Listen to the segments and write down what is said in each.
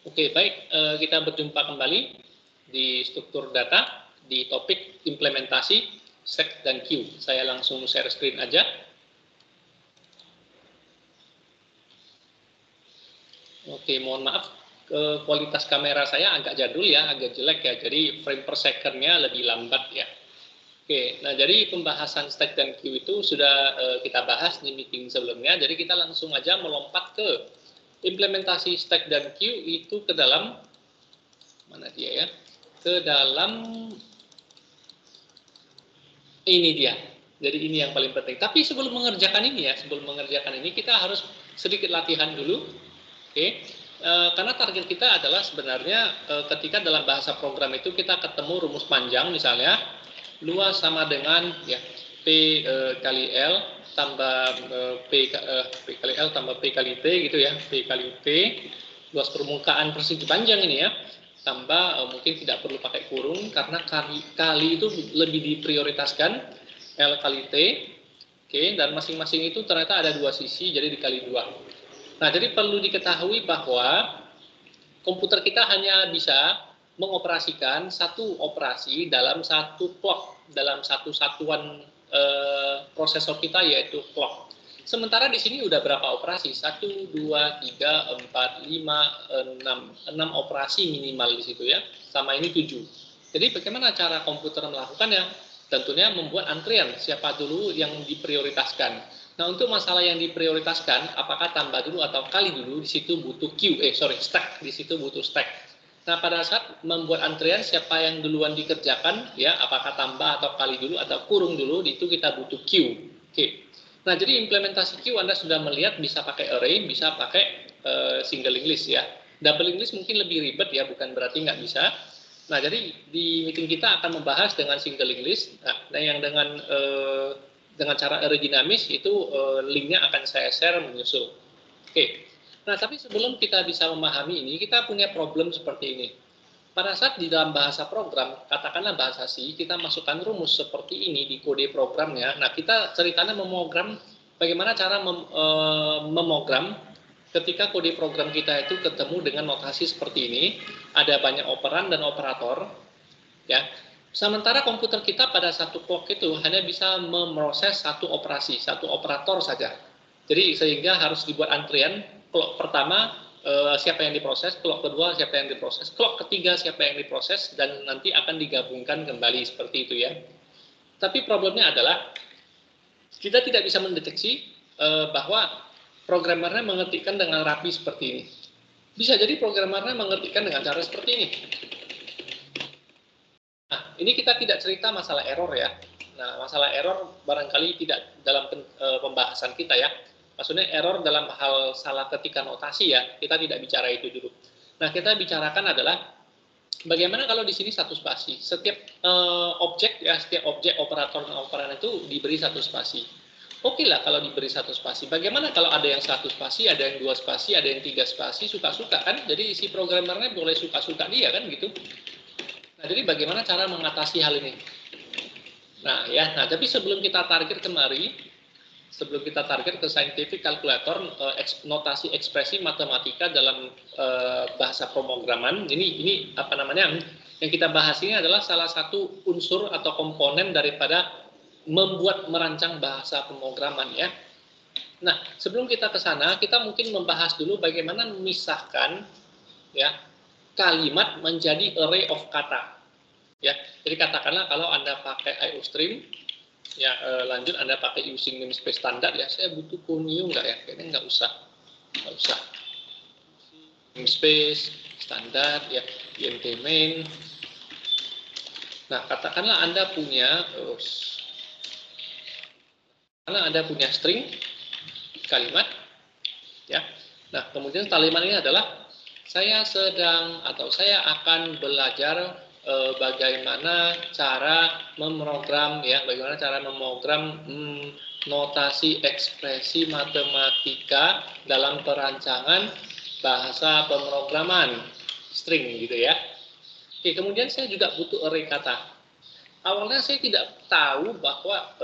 Oke, baik. Kita berjumpa kembali di struktur data di topik implementasi stack dan queue. Saya langsung share screen aja. Oke, mohon maaf. Kualitas kamera saya agak jadul ya, agak jelek ya. Jadi frame per second-nya lebih lambat ya. Oke, nah jadi pembahasan stack dan queue itu sudah kita bahas di meeting sebelumnya. Jadi kita langsung aja melompat ke implementasi stack dan queue itu ke dalam mana dia ya? Ke dalam ini dia. Jadi ini yang paling penting. Tapi sebelum mengerjakan ini ya, sebelum mengerjakan ini kita harus sedikit latihan dulu. Oke. Karena target kita adalah sebenarnya ketika dalam bahasa program itu kita ketemu rumus panjang misalnya luas sama dengan ya P kali L tambah P kali L tambah P kali T gitu ya, P kali T luas permukaan persegi panjang ini ya, tambah mungkin tidak perlu pakai kurung karena kali itu lebih diprioritaskan L kali T. Oke, dan masing-masing itu ternyata ada dua sisi jadi dikali dua. Nah, jadi perlu diketahui bahwa komputer kita hanya bisa mengoperasikan satu operasi dalam satu clock, dalam satu satuan prosesor kita yaitu clock. Sementara di sini udah berapa operasi? 1, 2, 3, 4, 5, 6 operasi minimal di situ ya. Sama ini 7. Jadi bagaimana cara komputer melakukannya? Tentunya membuat antrian, siapa dulu yang diprioritaskan. Nah, untuk masalah yang diprioritaskan, apakah tambah dulu atau kali dulu, di situ butuh stack, di situ butuh stack. Nah, pada saat membuat antrian, siapa yang duluan dikerjakan, ya, apakah tambah atau kali dulu atau kurung dulu, itu kita butuh queue. Oke. Nah, jadi implementasi queue Anda sudah melihat bisa pakai array, bisa pakai singling list ya. Doubling list mungkin lebih ribet ya, bukan berarti nggak bisa. Nah, jadi di meeting kita akan membahas dengan singling list. Nah, yang dengan cara array dinamis itu linknya akan saya share menyusul. Oke. Nah, tapi sebelum kita bisa memahami ini, kita punya problem seperti ini. Pada saat di dalam bahasa program, katakanlah bahasa C, kita masukkan rumus seperti ini di kode programnya. Nah, kita ceritanya memogram bagaimana cara memogram ketika kode program kita itu ketemu dengan notasi seperti ini, ada banyak operan dan operator, ya. Sementara komputer kita pada satu clock itu hanya bisa memproses satu operasi, satu operator saja. Jadi sehingga harus dibuat antrian, clock pertama siapa yang diproses, clock kedua siapa yang diproses, clock ketiga siapa yang diproses, dan nanti akan digabungkan kembali seperti itu ya. Tapi problemnya adalah kita tidak bisa mendeteksi bahwa programmernya mengetikkan dengan rapi seperti ini. Bisa jadi programmernya mengetikkan dengan cara seperti ini. Nah, ini kita tidak cerita masalah error ya. Nah, masalah error barangkali tidak dalam pembahasan kita ya. Maksudnya error dalam hal salah ketika notasi ya, kita tidak bicara itu dulu. Nah, kita bicarakan adalah bagaimana kalau di sini satu spasi. Setiap objek ya, setiap objek operator dan operan itu diberi satu spasi. Oke lah kalau diberi satu spasi. Bagaimana kalau ada yang satu spasi, ada yang dua spasi, ada yang tiga spasi, suka-suka kan? Jadi si programmernya boleh suka-suka dia kan gitu. Nah, jadi bagaimana cara mengatasi hal ini? Nah, ya, tapi sebelum kita target kemari, sebelum kita target ke scientific calculator, notasi ekspresi matematika dalam bahasa pemrograman, ini apa namanya? Yang kita bahas ini adalah salah satu unsur atau komponen daripada membuat merancang bahasa pemrograman ya. Nah, sebelum kita ke sana, kita mungkin membahas dulu bagaimana memisahkan ya kalimat menjadi array of kata. Ya, jadi katakanlah kalau Anda pakai IOStream, ya lanjut Anda pakai using namespace standar ya, saya butuh Kunio enggak ya? Kayaknya nggak usah. Namespace standar ya, int main. Nah, katakanlah Anda punya string kalimat ya. Nah, kemudian kalimat ini adalah saya sedang atau saya akan belajar bagaimana cara memprogram ya, bagaimana cara memprogram notasi ekspresi matematika dalam perancangan bahasa pemrograman string gitu ya. Oke, kemudian saya juga butuh array kata. Awalnya saya tidak tahu bahwa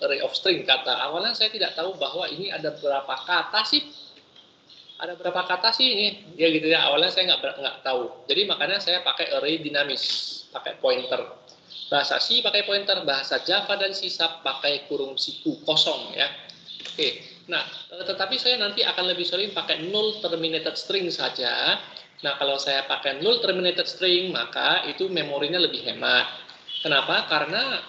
array of string kata. Awalnya saya tidak tahu bahwa ini ada berapa kata sih. ada berapa kata sih ini? Ya gitu ya, awalnya saya nggak tahu. Jadi makanya saya pakai array dinamis, pakai pointer. Bahasa C pakai pointer, bahasa Java dan C# pakai kurung siku kosong ya. Oke, nah tetapi saya nanti akan lebih sering pakai null terminated string saja. Nah kalau saya pakai null terminated string maka itu memorinya lebih hemat. Kenapa? Karena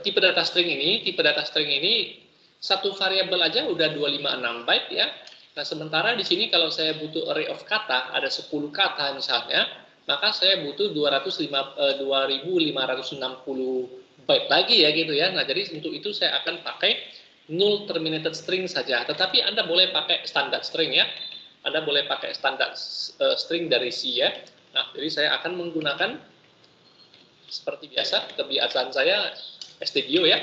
tipe data string ini satu variabel aja udah 256 byte ya. Nah, sementara di sini kalau saya butuh array of kata, ada 10 kata misalnya, maka saya butuh 2560 byte lagi ya gitu ya. Nah, jadi untuk itu saya akan pakai null terminated string saja. Tetapi Anda boleh pakai standard string ya. Anda boleh pakai standard string dari C ya. Nah, jadi saya akan menggunakan seperti biasa, kebiasaan saya studio ya.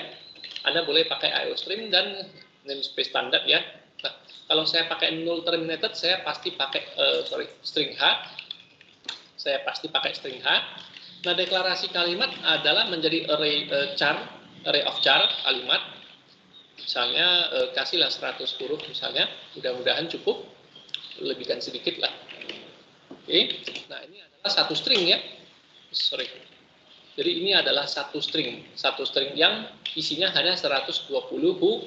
Anda boleh pakai IOStream dan namespace standar ya. Nah, kalau saya pakai null terminated, saya pasti pakai string H. Saya pasti pakai string H. Nah, deklarasi kalimat adalah menjadi array array of char kalimat. Misalnya kasihlah 100 huruf misalnya, mudah-mudahan cukup, lebihkan sedikit lah. Oke. Nah, ini adalah satu string ya. Jadi ini adalah satu string yang isinya hanya 120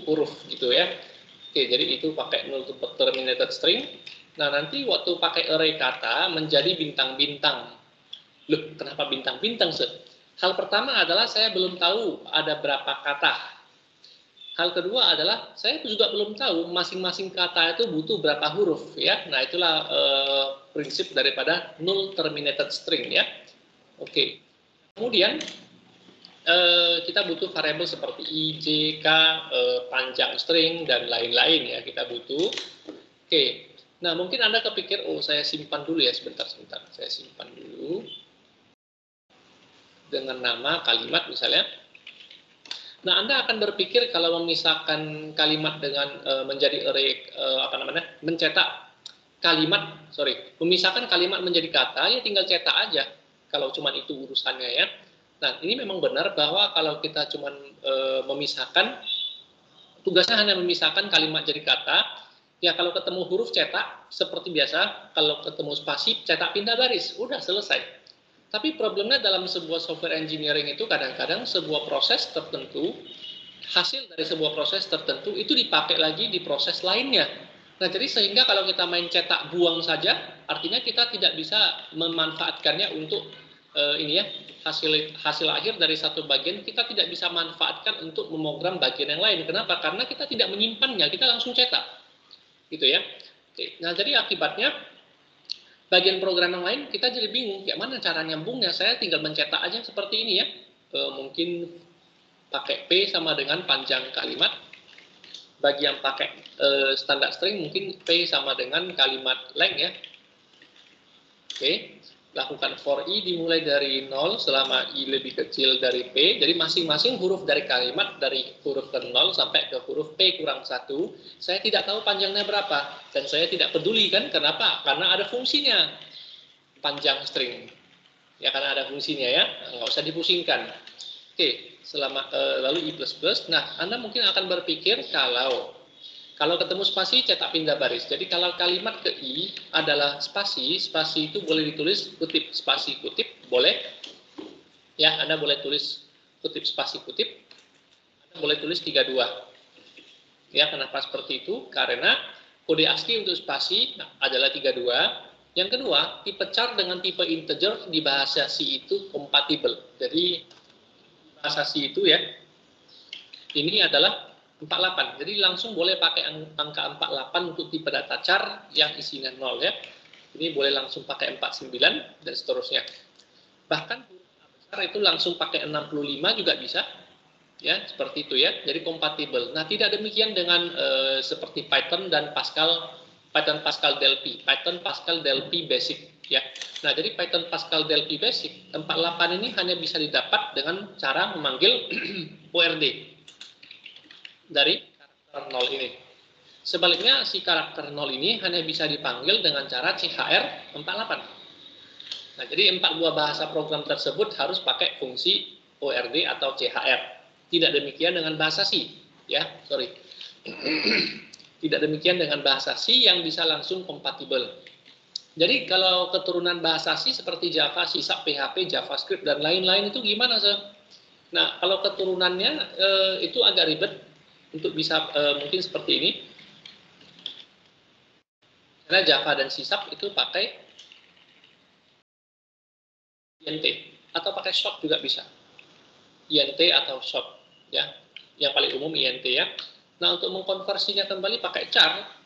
huruf gitu ya. Oke, jadi itu pakai null terminated string. Nah, nanti waktu pakai array kata menjadi bintang-bintang. Loh, kenapa bintang-bintang, Sir? Hal pertama adalah saya belum tahu ada berapa kata. Hal kedua adalah saya juga belum tahu masing-masing kata itu butuh berapa huruf ya. Nah, itulah prinsip daripada null terminated string ya. Oke. Kemudian kita butuh variabel seperti I, J, K, panjang string dan lain-lain ya kita butuh. Oke. Nah, mungkin Anda kepikir, oh saya simpan dulu ya sebentar. Saya simpan dulu dengan nama kalimat misalnya. Nah, Anda akan berpikir kalau memisahkan kalimat dengan menjadi array mencetak kalimat, memisahkan kalimat menjadi kata ya tinggal cetak aja. Kalau cuma itu urusannya ya. Nah, ini memang benar bahwa kalau kita cuma memisahkan, tugasnya hanya memisahkan kalimat jadi kata, ya kalau ketemu huruf cetak, seperti biasa, kalau ketemu spasi, cetak pindah baris, udah selesai. Tapi problemnya dalam sebuah software engineering itu kadang-kadang sebuah proses tertentu, hasil dari sebuah proses tertentu itu dipakai lagi di proses lainnya. Nah, jadi sehingga kalau kita main cetak buang saja, artinya kita tidak bisa memanfaatkannya untuk hasil akhir dari satu bagian kita tidak bisa manfaatkan untuk memogram bagian yang lain. Kenapa? Karena kita tidak menyimpannya, kita langsung cetak, gitu ya. Oke. Nah, jadi akibatnya bagian program yang lain kita jadi bingung, kayak mana cara nyambungnya? Saya tinggal mencetak aja seperti ini ya. Mungkin pakai P sama dengan panjang kalimat. Bagi yang pakai standar string mungkin P sama dengan kalimat length ya. Oke. Lakukan for I dimulai dari 0 selama I lebih kecil dari P. Jadi masing-masing huruf dari kalimat dari huruf ke 0 sampai ke huruf P kurang 1. Saya tidak tahu panjangnya berapa. Dan saya tidak peduli kan. Kenapa? Karena ada fungsinya. Panjang string. Ya karena ada fungsinya ya. Nggak usah dipusingkan. Oke. Lalu I++. Nah, Anda mungkin akan berpikir kalau ketemu spasi, cetak pindah baris. Jadi kalau kalimat ke I adalah spasi, spasi itu boleh ditulis kutip, spasi kutip, boleh. Ya, Anda boleh tulis kutip, spasi kutip. Anda boleh tulis 32. Ya, kenapa seperti itu? Karena kode ASCII untuk spasi adalah 32. Yang kedua, tipe char dengan tipe integer di bahasa C itu kompatibel. Jadi, bahasa C itu ya, ini adalah 48. Jadi langsung boleh pakai angka 48 untuk tipe data char yang isinya 0 ya. Ini boleh langsung pakai 49 dan seterusnya. Bahkan huruf A besar itu langsung pakai 65 juga bisa. Ya, seperti itu ya. Jadi kompatibel. Nah, tidak demikian dengan seperti Python dan Python Pascal Delphi. Python Pascal Delphi Basic ya. Nah, jadi Python Pascal Delphi Basic 48 ini hanya bisa didapat dengan cara memanggil ORD dari karakter 0 ini. Sebaliknya si karakter 0 ini hanya bisa dipanggil dengan cara CHR 48. Nah, jadi 4 buah bahasa program tersebut harus pakai fungsi ORD atau CHR. Tidak demikian dengan bahasa C, ya, sorry. Tidak demikian dengan bahasa C yang bisa langsung kompatibel. Jadi kalau keturunan bahasa C seperti Java, C#, PHP, JavaScript, dan lain-lain itu gimana, Sir? Nah, kalau keturunannya itu agak ribet untuk bisa mungkin seperti ini. Karena Java dan C# itu pakai INT atau pakai short juga bisa. INT atau short, ya. Yang paling umum INT ya. Nah, untuk mengkonversinya kembali pakai char.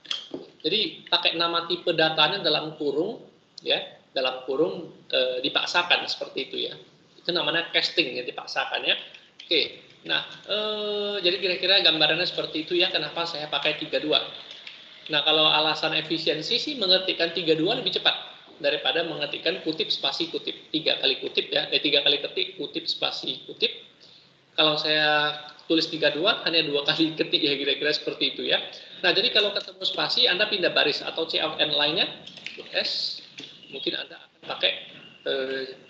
Jadi pakai nama tipe datanya dalam kurung, ya, dalam kurung dipaksakan seperti itu ya. Itu namanya casting ya, dipaksakan ya. Oke. Nah, jadi kira-kira gambarannya seperti itu ya. Kenapa saya pakai 32? Nah, kalau alasan efisiensi sih mengetikkan 32 lebih cepat daripada mengetikkan kutip spasi kutip. 3 kali kutip ya, 3 kali ketik kutip spasi kutip. Kalau saya tulis 32 hanya 2 kali ketik ya, kira-kira seperti itu ya. Nah, jadi kalau ketemu spasi Anda pindah baris atau cout n line-nya S, mungkin Anda akan pakai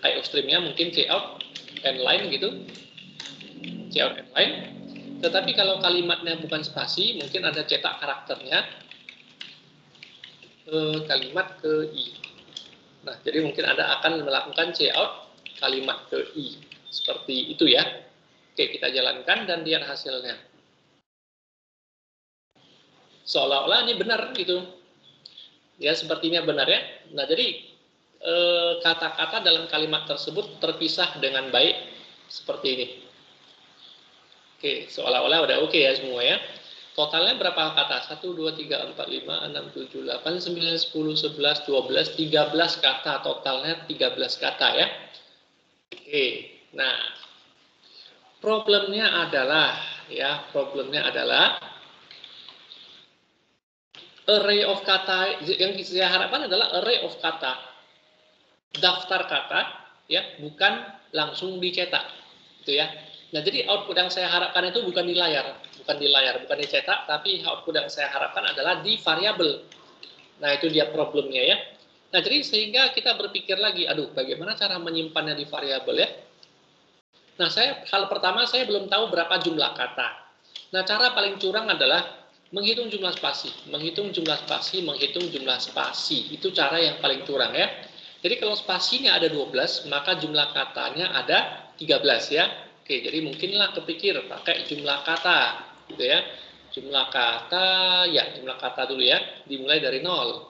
IO stream-nya mungkin cout n line gitu. Cout n line. Tetapi kalau kalimatnya bukan spasi, mungkin Anda cetak karakternya kalimat ke I. Nah, jadi mungkin Anda akan melakukan cout kalimat ke I. Seperti itu ya. Oke, kita jalankan dan lihat hasilnya. Seolah-olah ini benar gitu. Ya, sepertinya benar ya. Nah, jadi kata-kata dalam kalimat tersebut terpisah dengan baik seperti ini. Oke, seolah-olah udah oke ya semua ya. Totalnya berapa kata? 1, 2, 3, 4, 5, 6, 7, 8, 9, 10, 11, 12, 13 kata. Totalnya 13 kata ya. Oke, nah problemnya adalah array of kata. Yang saya harapkan adalah array of kata, daftar kata ya, bukan langsung dicetak gitu ya. Nah, jadi output yang saya harapkan itu bukan di layar, bukan dicetak, tapi output yang saya harapkan adalah di variabel. Nah, itu dia problemnya ya. Nah, jadi sehingga kita berpikir lagi, aduh, bagaimana cara menyimpannya di variabel ya? Nah, hal pertama saya belum tahu berapa jumlah kata. Nah, cara paling curang adalah menghitung jumlah spasi, menghitung jumlah spasi. Itu cara yang paling curang ya. Jadi kalau spasinya ada 12, maka jumlah katanya ada 13 ya. Oke, jadi mungkinlah kepikir pakai jumlah kata gitu ya. Jumlah kata dulu ya, dimulai dari 0.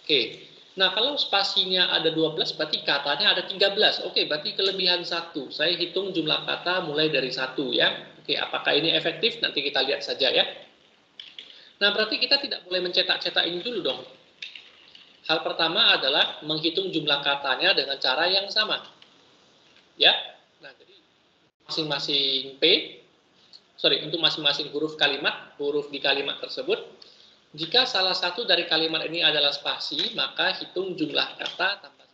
Oke. Nah, kalau spasinya ada 12, berarti katanya ada 13. Oke, berarti kelebihan 1. Saya hitung jumlah kata mulai dari 1 ya. Oke, apakah ini efektif? Nanti kita lihat saja ya. Nah, berarti kita tidak boleh mencetak-cetak ini dulu dong. Hal pertama adalah menghitung jumlah katanya dengan cara yang sama. Ya. Nah, jadi untuk masing-masing huruf di kalimat tersebut, jika salah satu dari kalimat ini adalah spasi, maka hitung jumlah kata tambah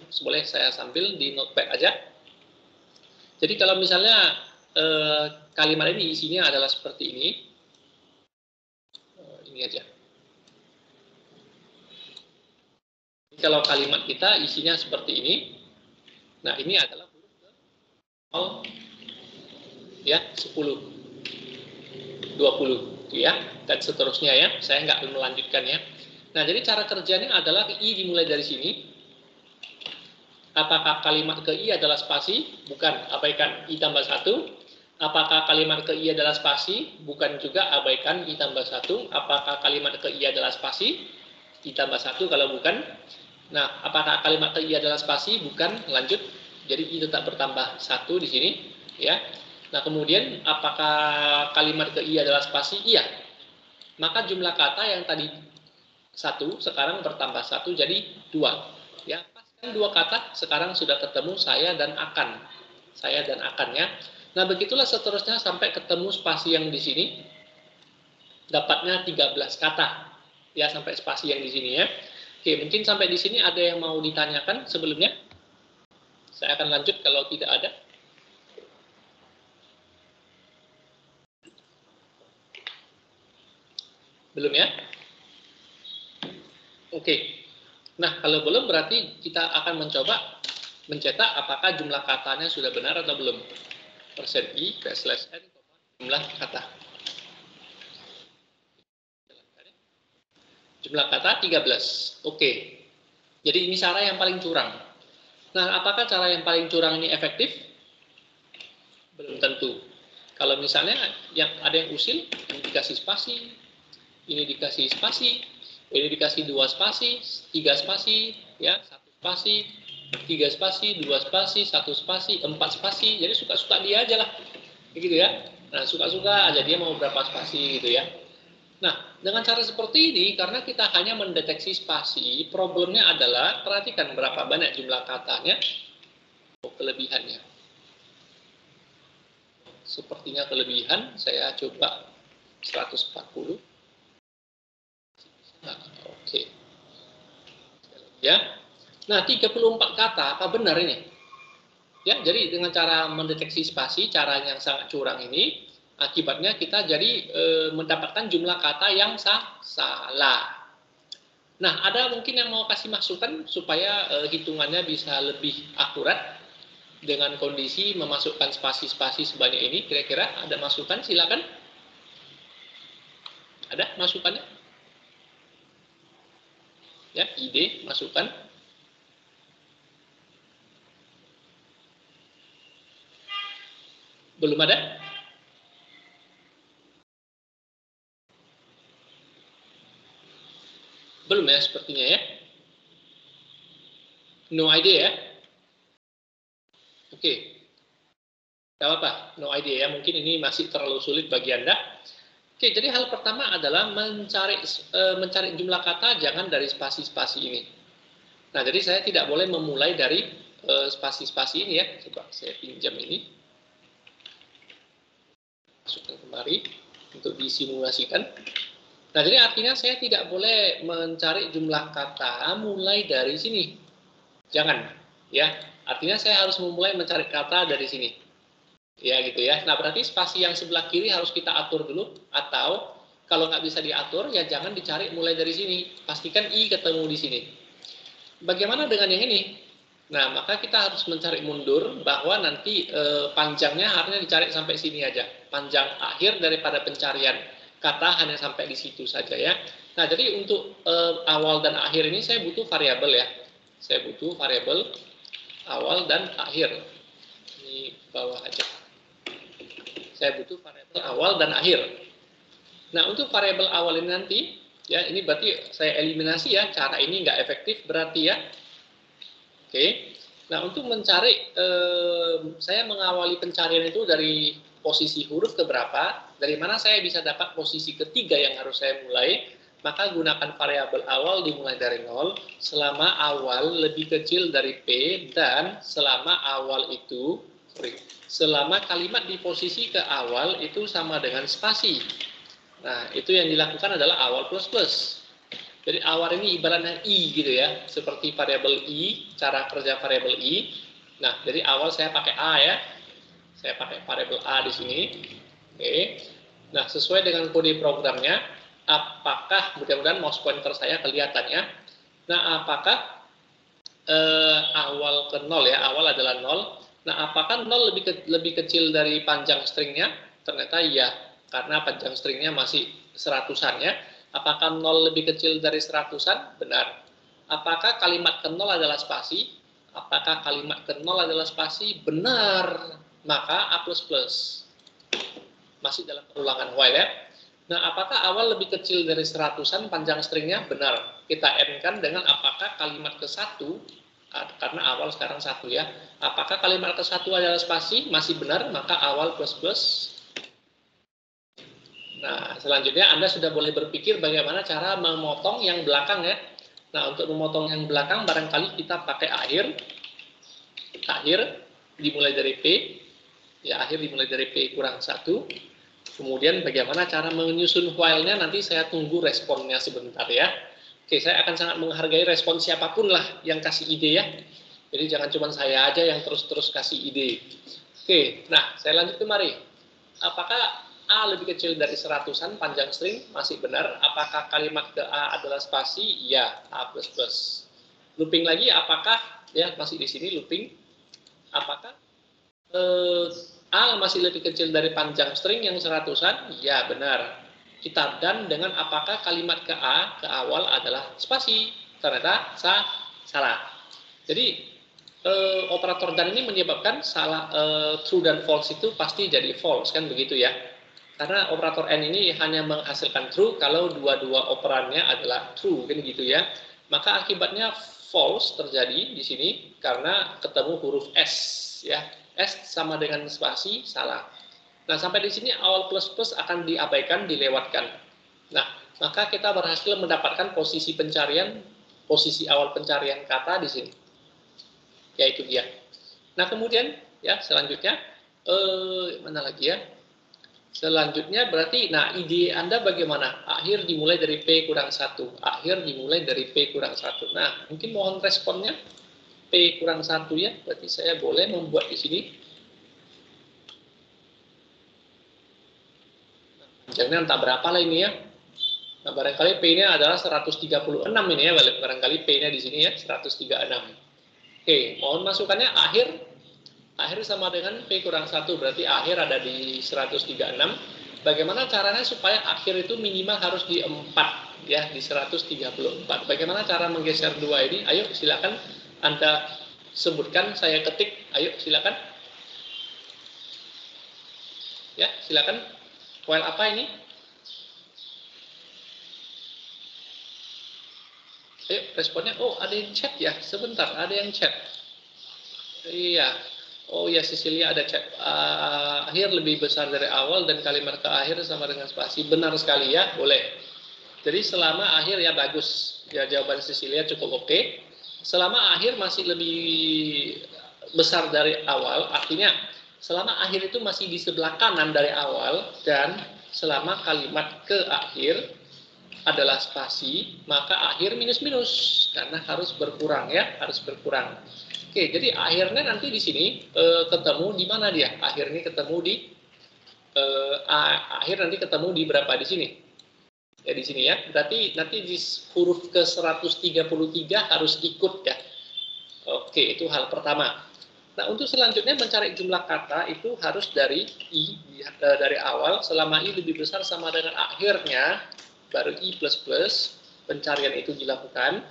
1. Boleh saya sambil di notepad aja. Jadi kalau misalnya kalimat ini isinya adalah seperti ini, ini aja. Kalau kalimat kita isinya seperti ini, nah ini adalah huruf ke 0, ya, 10, 20, ya, dan seterusnya ya. Saya nggak melanjutkan ya. Nah, jadi cara kerjanya adalah I dimulai dari sini. Apakah kalimat ke I adalah spasi? Bukan, abaikan I tambah 1. Apakah kalimat ke I adalah spasi? Bukan juga, abaikan I tambah 1. Apakah kalimat ke I adalah spasi? I tambah 1 kalau bukan. Nah, apakah kalimat ke I adalah spasi? Bukan, lanjut. Jadi I tetap bertambah 1 di sini, ya. Nah, kemudian apakah kalimat ke I adalah spasi? Iya. Maka jumlah kata yang tadi 1 sekarang bertambah 1 jadi 2. Ya, paskan 2 kata sekarang sudah ketemu saya dan akan. Saya dan akan ya. Nah, begitulah seterusnya sampai ketemu spasi yang di sini. Dapatnya 13 kata. Ya, sampai spasi yang di sini ya. Oke, mungkin sampai di sini ada yang mau ditanyakan sebelumnya? Saya akan lanjut kalau tidak ada. Belum ya? Oke. Nah, kalau belum berarti kita akan mencoba mencetak apakah jumlah katanya sudah benar atau belum. %i/n, jumlah kata. Jumlah kata 13. Oke. Jadi ini cara yang paling curang. Nah, apakah cara yang paling curang ini efektif? Belum tentu. Kalau misalnya yang ada yang usil, ini dikasih spasi, ini dikasih spasi, ini dikasih 2 spasi, 3 spasi, ya, 1 spasi, 3 spasi, 2 spasi, 1 spasi, 4 spasi. Jadi suka-suka dia aja lah. Begitu ya. Nah, suka-suka aja dia mau berapa spasi gitu ya. Nah, dengan cara seperti ini, karena kita hanya mendeteksi spasi, problemnya adalah, perhatikan berapa banyak jumlah katanya, kelebihannya. Sepertinya kelebihan, saya coba 140. Nah, oke. Ya. Nah, 34 kata, apa benar ini? Ya, jadi dengan cara mendeteksi spasi, cara yang sangat curang ini, akibatnya kita jadi mendapatkan jumlah kata yang salah. Nah, ada mungkin yang mau kasih masukan supaya hitungannya bisa lebih akurat dengan kondisi memasukkan spasi-spasi sebanyak ini. Kira-kira ada masukan? Silakan. Ada masukannya? Ya, ide, masukan. Belum ada? Belum ya sepertinya ya. No idea ya. Oke. Gak apa-apa, no idea ya. Mungkin ini masih terlalu sulit bagi Anda. Oke, jadi hal pertama adalah mencari jumlah kata jangan dari spasi-spasi ini. Nah, jadi saya tidak boleh memulai dari spasi-spasi ini ya. Coba saya pinjam ini. Masukkan kembali untuk disimulasikan. Nah, jadi artinya saya tidak boleh mencari jumlah kata mulai dari sini. Jangan, ya. Artinya saya harus memulai mencari kata dari sini. Ya, gitu ya. Nah, berarti spasi yang sebelah kiri harus kita atur dulu. Atau, kalau nggak bisa diatur, ya jangan dicari mulai dari sini. Pastikan I ketemu di sini. Bagaimana dengan yang ini? Nah, maka kita harus mencari mundur bahwa nanti panjangnya harusnya dicari sampai sini aja. Panjang akhir daripada pencarian kata hanya sampai di situ saja ya. Nah, jadi untuk awal dan akhir ini saya butuh variabel ya. Saya butuh variabel awal dan akhir. Ini bawah aja. Saya butuh variabel awal dan akhir. Nah, untuk variabel awal ini nanti, ya ini berarti saya eliminasi ya. Cara ini nggak efektif berarti ya. Oke. Nah, untuk mencari, saya mengawali pencarian itu dari posisi huruf keberapa, dari mana saya bisa dapat posisi ketiga yang harus saya mulai, maka gunakan variabel awal dimulai dari 0, selama awal lebih kecil dari P, dan selama awal itu, selama kalimat di posisi ke awal itu sama dengan spasi. Nah, itu yang dilakukan adalah awal plus plus. Jadi awal ini ibaratnya I gitu ya, seperti variabel I, cara kerja variabel I. Nah, jadi awal saya pakai A ya. Saya pakai variabel A di sini. Oke. Nah, sesuai dengan kode programnya, apakah, mudah-mudahan mouse pointer saya kelihatan ya. Nah, apakah awal ke 0 ya, awal adalah 0. Nah, apakah 0 lebih kecil dari panjang stringnya? Ternyata iya, karena panjang stringnya masih seratusan ya. Apakah 0 lebih kecil dari seratusan? Benar. Apakah kalimat ke 0 adalah spasi? Apakah kalimat ke 0 adalah spasi? Benar. Maka A++. Masih dalam perulangan while ya. Nah, apakah awal lebih kecil dari seratusan panjang stringnya? Benar. Kita N-kan dengan apakah kalimat ke 1, karena awal sekarang 1 ya. Apakah kalimat ke 1 adalah spasi? Masih benar, maka awal plus plus. Nah, selanjutnya Anda sudah boleh berpikir bagaimana cara memotong yang belakang ya. Nah, untuk memotong yang belakang barangkali kita pakai akhir. Akhir dimulai dari P. Ya, akhir dimulai dari P kurang 1. Kemudian bagaimana cara menyusun while-nya nanti saya tunggu responnya sebentar ya. Oke, saya akan sangat menghargai respon siapapun lah yang kasih ide ya. Jadi jangan cuma saya aja yang terus-terus kasih ide. Oke, nah saya lanjut kemari. Apakah A lebih kecil dari seratusan panjang string? Masih benar. Apakah kalimat ke A adalah spasi? Ya, A++. Looping lagi, apakah, ya masih di sini looping. Apakah A masih lebih kecil dari panjang string yang seratusan? Ya, benar. kita done dengan apakah kalimat ke awal adalah spasi. Ternyata salah. Jadi operator dan ini menyebabkan salah, true dan false itu pasti jadi false, kan begitu ya. Karena operator and ini hanya menghasilkan true kalau dua-dua operannya adalah true, kan gitu ya. Maka akibatnya false terjadi di sini karena ketemu huruf S ya. S sama dengan spasi, salah. Nah, sampai di sini awal plus akan diabaikan, dilewatkan. Nah, maka kita berhasil mendapatkan posisi pencarian, posisi awal pencarian kata di sini. Yaitu dia. Nah, kemudian ya selanjutnya mana lagi ya? Selanjutnya berarti, nah ide Anda bagaimana? Akhir dimulai dari P kurang 1. Akhir dimulai dari P kurang 1. Nah, mungkin mohon responnya. P kurang 1 ya, berarti saya boleh membuat di sini. Jangan entah berapa lah ini ya. Nah, barangkali P-nya adalah 136 ini ya, barangkali P-nya di sini ya, 136. Oke, mohon masukannya akhir sama dengan P kurang 1, berarti akhir ada di 136. Bagaimana caranya supaya akhir itu minimal harus di 4 ya, di 134. Bagaimana cara menggeser dua ini? Ayo silakan Anda sebutkan, saya ketik. Ayo silakan. Ya, silakan. File apa ini? Ayo responnya. Oh, ada yang chat ya. Sebentar, ada yang chat. Iya. Oh ya, Cecilia ada chat. Akhir lebih besar dari awal dan kalimat ke akhir sama dengan spasi. Benar sekali ya, boleh. Jadi selama akhir ya bagus. Ya, jawaban Cecilia cukup oke. Selama akhir masih lebih besar dari awal, artinya selama akhir itu masih di sebelah kanan dari awal dan selama kalimat ke akhir adalah spasi, maka akhir minus-minus karena harus berkurang ya, harus berkurang. Oke, jadi akhirnya nanti di sini ketemu di mana dia? Akhirnya ketemu di akhir nanti ketemu di berapa di sini? Ya di sini ya. Berarti nanti di huruf ke 133 harus ikut ya. Oke, itu hal pertama. Nah, untuk selanjutnya mencari jumlah kata itu harus dari i dari awal, selama i lebih besar sama dengan akhirnya baru i plus plus pencarian itu dilakukan.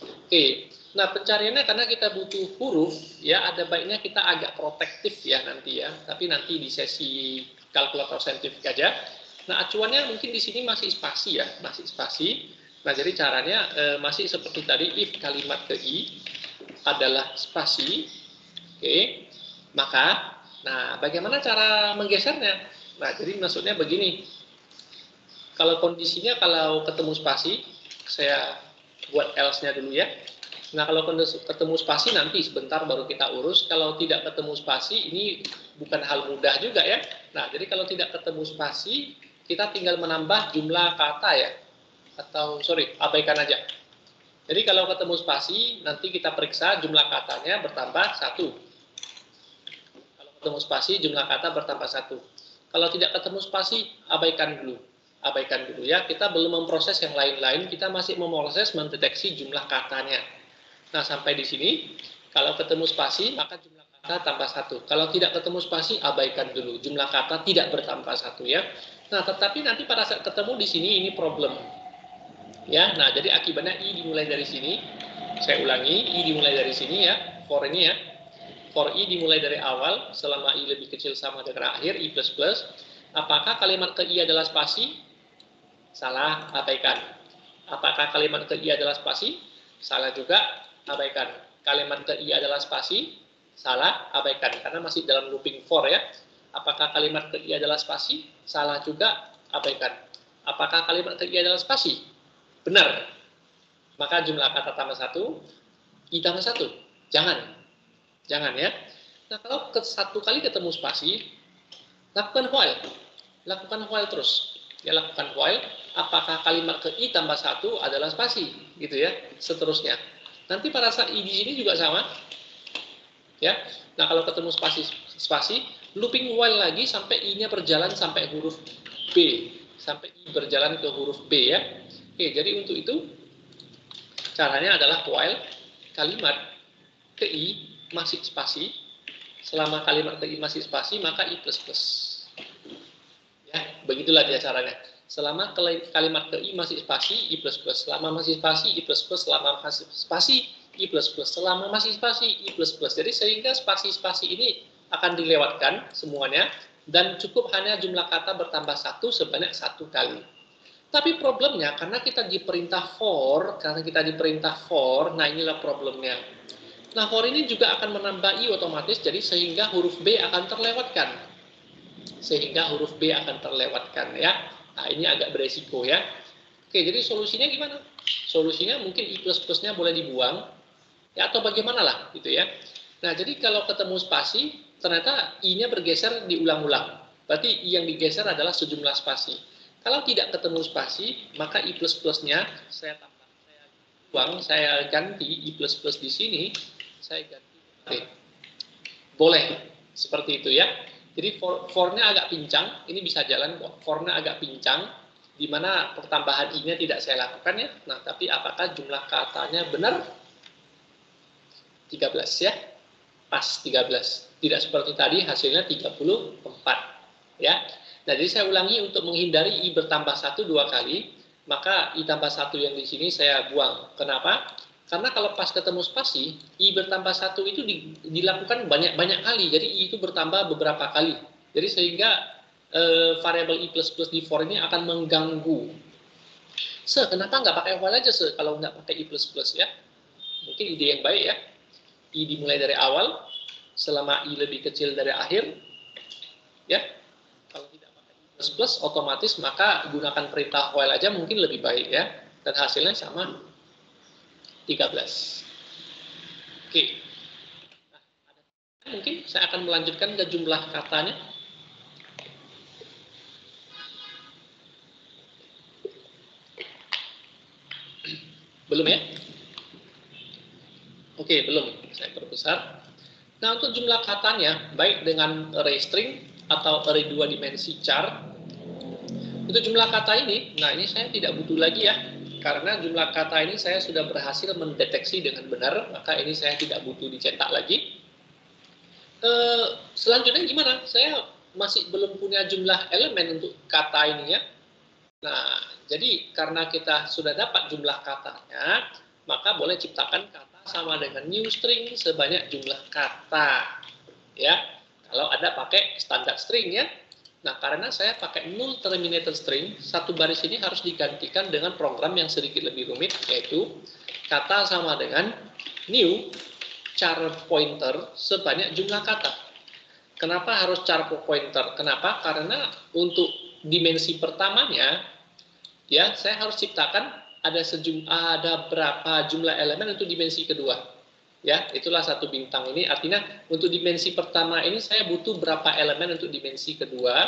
Oke. Nah, pencariannya karena kita butuh huruf, ya ada baiknya kita agak protektif ya nanti ya. Tapi nanti di sesi kalkulator saintifik aja. Nah, acuannya mungkin di sini masih spasi ya, masih spasi. Nah, jadi caranya masih seperti tadi, if kalimat ke i adalah spasi, oke, maka, nah bagaimana cara menggesernya? Nah, jadi maksudnya begini, kalau kondisinya kalau ketemu spasi, saya buat else-nya dulu ya. Nah, kalau ketemu spasi nanti sebentar baru kita urus. Kalau tidak ketemu spasi, ini bukan hal mudah juga ya. Nah, jadi kalau tidak ketemu spasi, kita tinggal menambah jumlah kata ya. Atau, sorry, abaikan aja. Jadi kalau ketemu spasi, nanti kita periksa jumlah katanya bertambah 1. Kalau ketemu spasi, jumlah kata bertambah 1. Kalau tidak ketemu spasi, abaikan dulu. Abaikan dulu ya. Kita belum memproses yang lain-lain, kita masih memproses mendeteksi jumlah katanya. Nah, sampai di sini, kalau ketemu spasi, maka jumlah kata tambah 1. Kalau tidak ketemu spasi, abaikan dulu. Jumlah kata tidak bertambah 1 ya. Nah, tetapi nanti pada saat ketemu di sini, ini problem. Ya, nah jadi akibatnya i dimulai dari sini. Saya ulangi, i dimulai dari sini ya. For ini ya. For i dimulai dari awal, selama i lebih kecil sama dengan akhir, i plus plus. Apakah kalimat ke i adalah spasi? Salah, abaikan. Apakah kalimat ke i adalah spasi? Salah juga, abaikan. Kalimat ke i adalah spasi? Salah, abaikan. Karena masih dalam looping for ya. Apakah kalimat ke i adalah spasi? Salah juga, abaikan. Apakah kalimat ke i adalah spasi? Benar. Maka jumlah kata tambah 1, i tambah 1. Jangan. Jangan ya. Nah, kalau satu kali ketemu spasi, lakukan while. Lakukan while terus. Ya, lakukan while. Apakah kalimat ke i tambah 1 adalah spasi? Gitu ya. Seterusnya. Nanti pada saat i di sini juga sama. Ya. Nah, kalau ketemu spasi, looping while lagi sampai i-nya berjalan sampai huruf B. Sampai i berjalan ke huruf B ya. Oke, jadi untuk itu caranya adalah while kalimat ke i masih spasi. Selama kalimat ke i masih spasi, maka i plus plus. Ya, begitulah dia caranya. Selama kalimat ke I masih spasi, I++. Selama masih spasi, I++. Selama masih spasi, I++. Selama masih spasi, I++. Jadi sehingga spasi-spasi ini akan dilewatkan semuanya, dan cukup hanya jumlah kata bertambah 1 sebanyak 1 kali. Tapi problemnya, karena kita diperintah for, nah inilah problemnya. Nah, for ini juga akan menambah I otomatis, jadi sehingga huruf B akan terlewatkan. Ya. Nah, ini agak beresiko ya. Oke, jadi solusinya gimana? Solusinya mungkin I++ +nya boleh dibuang, ya, atau bagaimana lah, gitu ya. Nah, jadi kalau ketemu spasi, ternyata I-nya bergeser diulang-ulang. Berarti I yang digeser adalah sejumlah spasi. Kalau tidak ketemu spasi, maka I++ +nya saya tambah, saya ganti I++ di sini, saya ganti T. Boleh, seperti itu ya. Jadi for-nya agak pincang, ini bisa jalan kok. For-nya agak pincang, di mana pertambahan I-nya tidak saya lakukan ya. Nah, tapi apakah jumlah katanya benar? 13 ya. Pas 13. Tidak seperti tadi, hasilnya 34 ya. Nah, jadi saya ulangi untuk menghindari I bertambah 1 2 kali, maka I tambah 1 yang di sini saya buang. Kenapa? Karena kalau pas ketemu spasi, I bertambah 1 itu dilakukan banyak-banyak kali. Jadi I itu bertambah beberapa kali. Jadi sehingga variabel I++ di for ini akan mengganggu. Kenapa nggak pakai while aja kalau nggak pakai I++ ya? Mungkin ide yang baik ya. I dimulai dari awal, selama I lebih kecil dari akhir, ya. Kalau tidak pakai I++, otomatis maka gunakan perintah while aja mungkin lebih baik ya. Dan hasilnya sama 13. Oke. Nah, mungkin saya akan melanjutkan ke jumlah katanya. Belum ya? Oke, belum. Saya perbesar. Nah, untuk jumlah katanya, baik dengan array string atau array 2 dimensi char, untuk jumlah kata ini, nah ini saya tidak butuh lagi ya, karena jumlah kata ini saya sudah berhasil mendeteksi dengan benar, maka ini saya tidak butuh dicetak lagi. Selanjutnya gimana? Saya masih belum punya jumlah elemen untuk kata ini ya. Nah, jadi karena kita sudah dapat jumlah katanya, maka boleh ciptakan kata sama dengan new string sebanyak jumlah kata. Ya, kalau ada pakai standar string ya. Nah, karena saya pakai null terminated string, satu baris ini harus digantikan dengan program yang sedikit lebih rumit, yaitu kata sama dengan new char pointer sebanyak jumlah kata. Kenapa harus char pointer? Kenapa? Karena untuk dimensi pertamanya, ya, saya harus ciptakan ada berapa jumlah elemen untuk dimensi kedua. Ya, itulah satu bintang ini. Artinya untuk dimensi pertama ini saya butuh berapa elemen untuk dimensi kedua.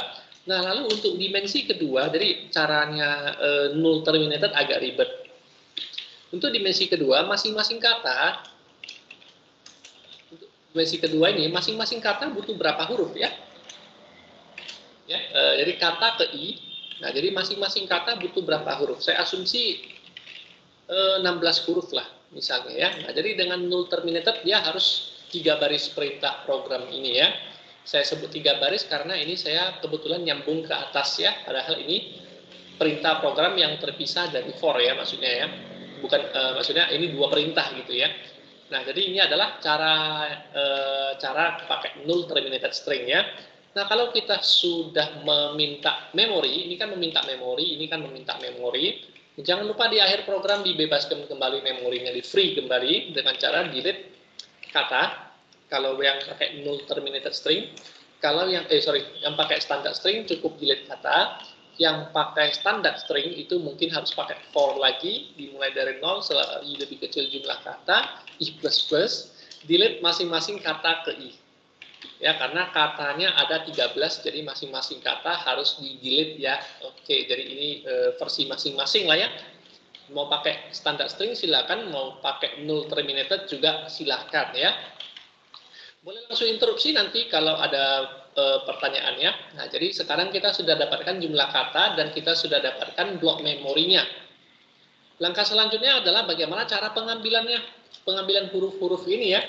Nah, lalu untuk dimensi kedua, dari caranya null terminated agak ribet. Untuk dimensi kedua, masing-masing kata, untuk dimensi kedua ini, masing-masing kata butuh berapa huruf ya? Ya, jadi kata ke I. Nah, jadi masing-masing kata butuh berapa huruf? Saya asumsi 16 huruf lah misalnya ya. Nah, jadi dengan null terminated dia harus 3 baris perintah program ini ya. Saya sebut 3 baris karena ini saya kebetulan nyambung ke atas ya. Padahal ini perintah program yang terpisah dari for ya maksudnya ya. Bukan maksudnya ini 2 perintah gitu ya. Nah, jadi ini adalah cara pakai null terminated string ya. Nah, kalau kita sudah meminta memori, ini kan meminta memori, ini kan meminta memori. Jangan lupa di akhir program dibebaskan kembali memorinya, di free kembali dengan cara delete kata. Kalau yang pakai null terminated string, kalau yang yang pakai standard string cukup delete kata. Yang pakai standard string itu mungkin harus pakai for lagi, dimulai dari 0 selagi lebih kecil jumlah kata, I++, delete masing-masing kata ke I. Ya, karena katanya ada 13, jadi masing-masing kata harus di-delete ya. Oke, jadi ini versi masing-masing lah ya. Mau pakai standard string silakan, mau pakai null terminated juga silakan ya. Boleh langsung interupsi nanti kalau ada pertanyaannya. Nah, jadi sekarang kita sudah dapatkan jumlah kata dan kita sudah dapatkan blok memorinya. Langkah selanjutnya adalah bagaimana cara pengambilannya, pengambilan huruf-huruf ini ya.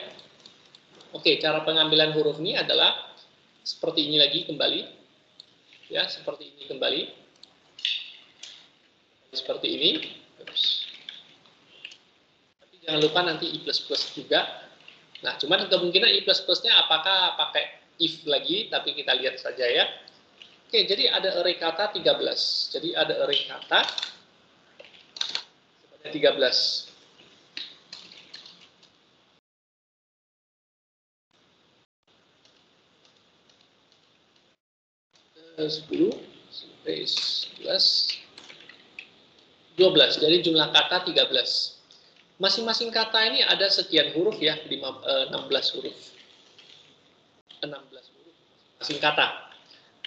Oke, cara pengambilan huruf ini adalah seperti ini lagi kembali. Ya, seperti ini kembali. seperti ini. Tapi jangan lupa nanti I++ juga. Nah, cuman kemungkinan I++ nya apakah pakai if lagi, tapi kita lihat saja ya. Oke, jadi ada array kata 13. Jadi ada array kata sebanyak 13. 10 sampai 11 12. Jadi jumlah kata 13. Masing-masing kata ini ada sekian huruf ya, 16 huruf. 16 huruf masing kata.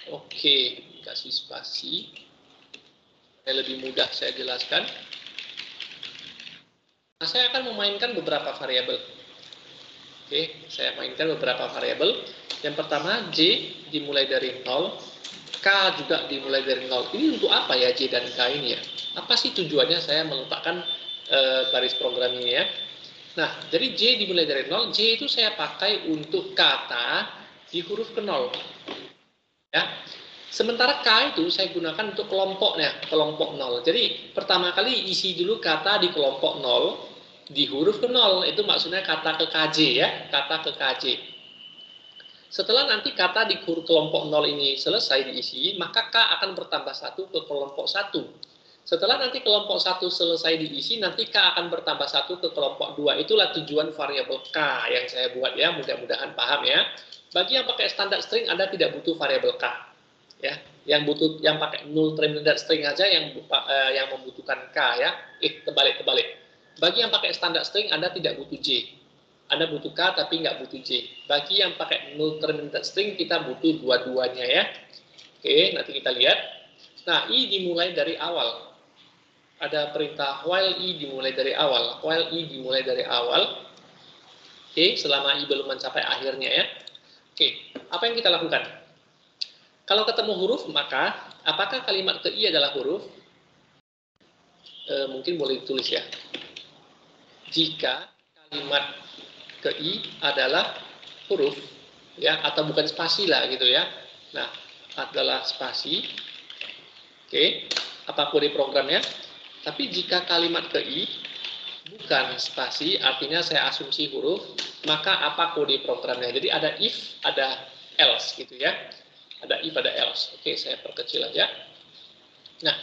Oke, kasih spasi. Supaya lebih mudah saya jelaskan. Nah, saya akan memainkan beberapa variabel. Oke, saya mainkan beberapa variabel. Yang pertama, J dimulai dari 0, K juga dimulai dari 0. Ini untuk apa ya J dan K ini ya? Apa sih tujuannya saya meletakkan baris program ini ya? Nah, jadi J dimulai dari 0, J itu saya pakai untuk kata di huruf ke 0. Ya. Sementara K itu saya gunakan untuk kelompoknya, kelompok 0. Jadi, pertama kali isi dulu kata di kelompok 0, di huruf ke 0. Itu maksudnya kata ke KJ ya, kata ke KJ. Setelah nanti kata di kelompok 0 ini selesai diisi, maka K akan bertambah 1 ke kelompok 1. Setelah nanti kelompok 1 selesai diisi, nanti K akan bertambah 1 ke kelompok 2. Itulah tujuan variabel K yang saya buat ya, mudah-mudahan paham ya. Bagi yang pakai standar string, Anda tidak butuh variabel K. Ya, yang pakai null terminated string aja yang membutuhkan K ya. Terbalik. Bagi yang pakai standar string, Anda tidak butuh J. Anda butuh K tapi nggak butuh J. Bagi yang pakai null terminated string, kita butuh dua-duanya ya. Oke, nanti kita lihat. Nah, I dimulai dari awal. Ada perintah while I dimulai dari awal. While I dimulai dari awal. Oke, selama I belum mencapai akhirnya ya. Oke, apa yang kita lakukan? Kalau ketemu huruf, maka apakah kalimat ke I adalah huruf? Mungkin boleh ditulis ya. Jika kalimat ke I adalah huruf, ya, atau bukan spasi lah gitu ya. Nah, adalah spasi. Oke, apa kode programnya? Tapi jika kalimat ke I bukan spasi, artinya saya asumsi huruf, maka apa kode programnya? Jadi ada if, ada else gitu ya. Ada if, ada else. Oke, saya perkecil aja. Nah,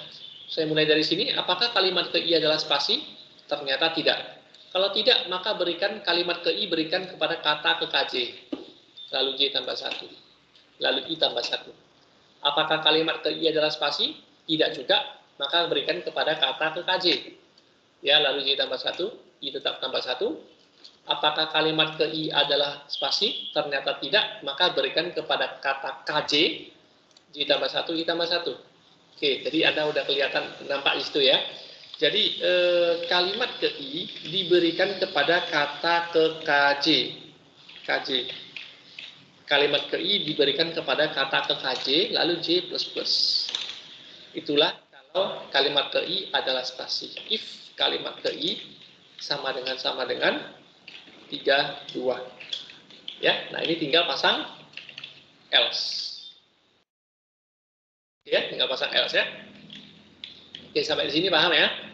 saya mulai dari sini. Apakah kalimat ke I adalah spasi? Ternyata tidak. Kalau tidak, maka berikan kalimat ke I berikan kepada kata ke KJ. Lalu J tambah 1. Lalu I tambah 1. Apakah kalimat ke I adalah spasi? Tidak juga. Maka berikan kepada kata ke KJ. Ya, lalu J tambah 1. I tetap tambah 1. Apakah kalimat ke I adalah spasi? Ternyata tidak. Maka berikan kepada kata KJ. J tambah 1, I tambah 1. Oke, jadi Anda udah kelihatan nampak di situ ya. Jadi kalimat ke I diberikan kepada kata ke KJ. KJ. Kalimat ke I diberikan kepada kata ke KJ, lalu J++. Itulah kalau kalimat ke I adalah spasi. If kalimat ke I sama dengan 3, 2. Ya, nah ini tinggal pasang else. Ya, tinggal pasang else ya. Oke, sampai di sini paham ya?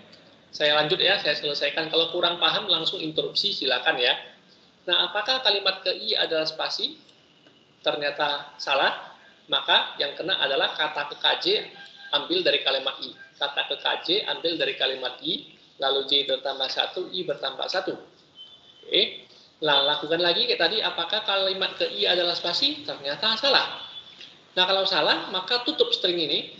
Saya lanjut ya, saya selesaikan. Kalau kurang paham langsung interupsi silakan ya. Nah, apakah kalimat ke I adalah spasi? Ternyata salah. Maka yang kena adalah kata ke KJ ambil dari kalimat I. Kata ke KJ ambil dari kalimat I, lalu J bertambah 1, I bertambah 1. Oke. Nah, lakukan lagi kayak tadi, apakah kalimat ke I adalah spasi? Ternyata salah. Nah, kalau salah, maka tutup string ini.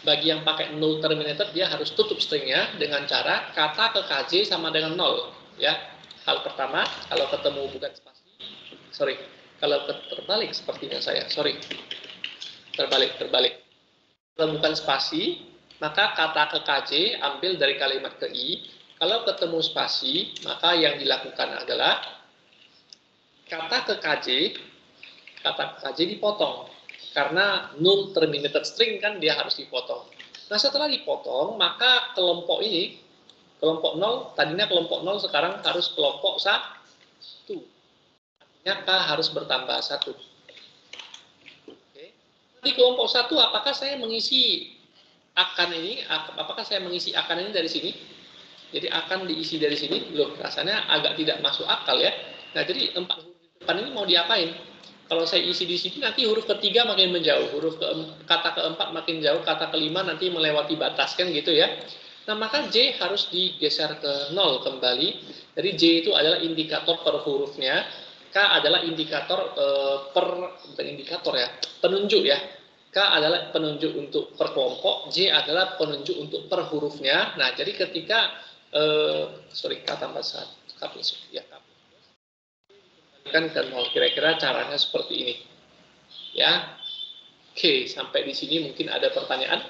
Bagi yang pakai null terminated, dia harus tutup stringnya dengan cara kata ke KJ sama dengan 0. Ya. Hal pertama, kalau ketemu bukan spasi, kalau terbalik sepertinya saya, terbalik. Kalau bukan spasi, maka kata ke KJ ambil dari kalimat ke I. Kalau ketemu spasi, maka yang dilakukan adalah kata ke KJ dipotong. Karena null terminated string kan dia harus dipotong. Nah, setelah dipotong, maka kelompok 0, tadinya kelompok 0 sekarang harus kelompok 1. Artinya K harus bertambah 1. Oke. Di kelompok 1 apakah saya mengisi akan ini, apakah saya mengisi akan ini dari sini? Jadi akan diisi dari sini, loh rasanya agak tidak masuk akal ya. Nah jadi 4 huruf depan ini mau diapain? Kalau saya isi di sini nanti huruf ketiga makin menjauh, kata keempat makin jauh, kata kelima nanti melewati batas kan gitu ya. Nah maka J harus digeser ke 0 kembali. Jadi J itu adalah indikator per hurufnya, K adalah indikator bukan indikator ya, penunjuk ya. K adalah penunjuk untuk per kelompok, J adalah penunjuk untuk per hurufnya. Nah jadi ketika K tambah 1, K plus ya K kan ke 0, kira-kira caranya seperti ini ya. Oke, sampai di sini mungkin ada pertanyaan?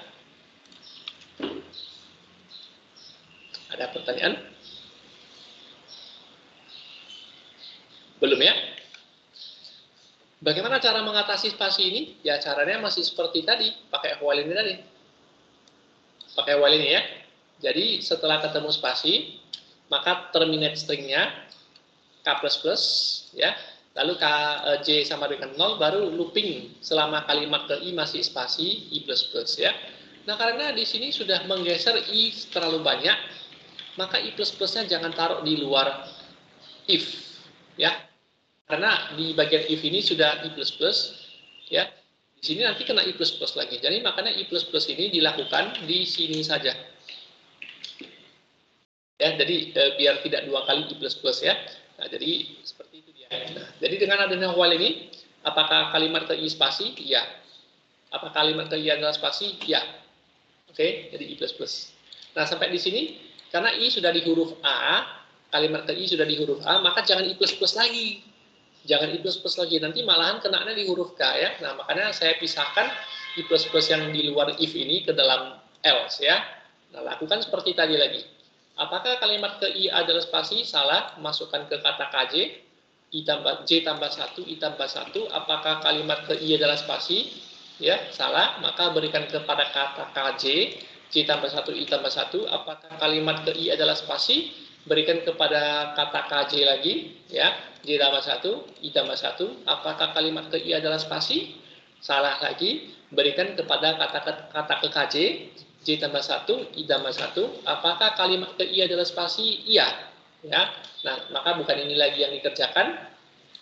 Ada pertanyaan? Belum ya? Bagaimana cara mengatasi spasi ini? Ya caranya masih seperti tadi, pakai while ini tadi. Pakai while ini ya. Jadi setelah ketemu spasi, maka terminate stringnya K++, ya. Lalu J sama dengan 0, baru looping selama kalimat ke I masih spasi, I++, ya. Nah, karena di sini sudah menggeser I terlalu banyak, maka I++-nya jangan taruh di luar if, ya. Karena di bagian if ini sudah I++, ya. Di sini nanti kena I++ lagi. Jadi makanya I++ ini dilakukan di sini saja. Ya, jadi biar tidak 2 kali I++ ya. Nah, jadi seperti itu dia. Nah, jadi dengan adanya while ini, apakah kalimat ke I spasi? Iya. Apakah kalimat ke I adalah spasi? Iya. Oke, jadi I++. Nah, sampai di sini, karena I sudah di huruf A, kalimat ke I sudah di huruf A, maka jangan I++ lagi. Jangan I++ lagi, nanti malahan kenanya di huruf K ya. Nah, makanya saya pisahkan I++ yang di luar if ini ke dalam else ya. Nah, lakukan seperti tadi lagi. Apakah kalimat ke I adalah spasi? Salah, masukkan ke kata KJ, J tambah 1, I tambah 1. Apakah kalimat ke I adalah spasi? Ya, salah, maka berikan kepada kata KJ, J tambah 1, I tambah 1. Apakah kalimat ke I adalah spasi? Berikan kepada kata KJ lagi, ya, J tambah 1, I tambah 1. Apakah kalimat ke I adalah spasi? Salah lagi, berikan kepada kata ke KJ, J tambah 1, I tambah 1. Apakah kalimat ke I adalah spasi? Iya. Ya. Nah, maka bukan ini lagi yang dikerjakan.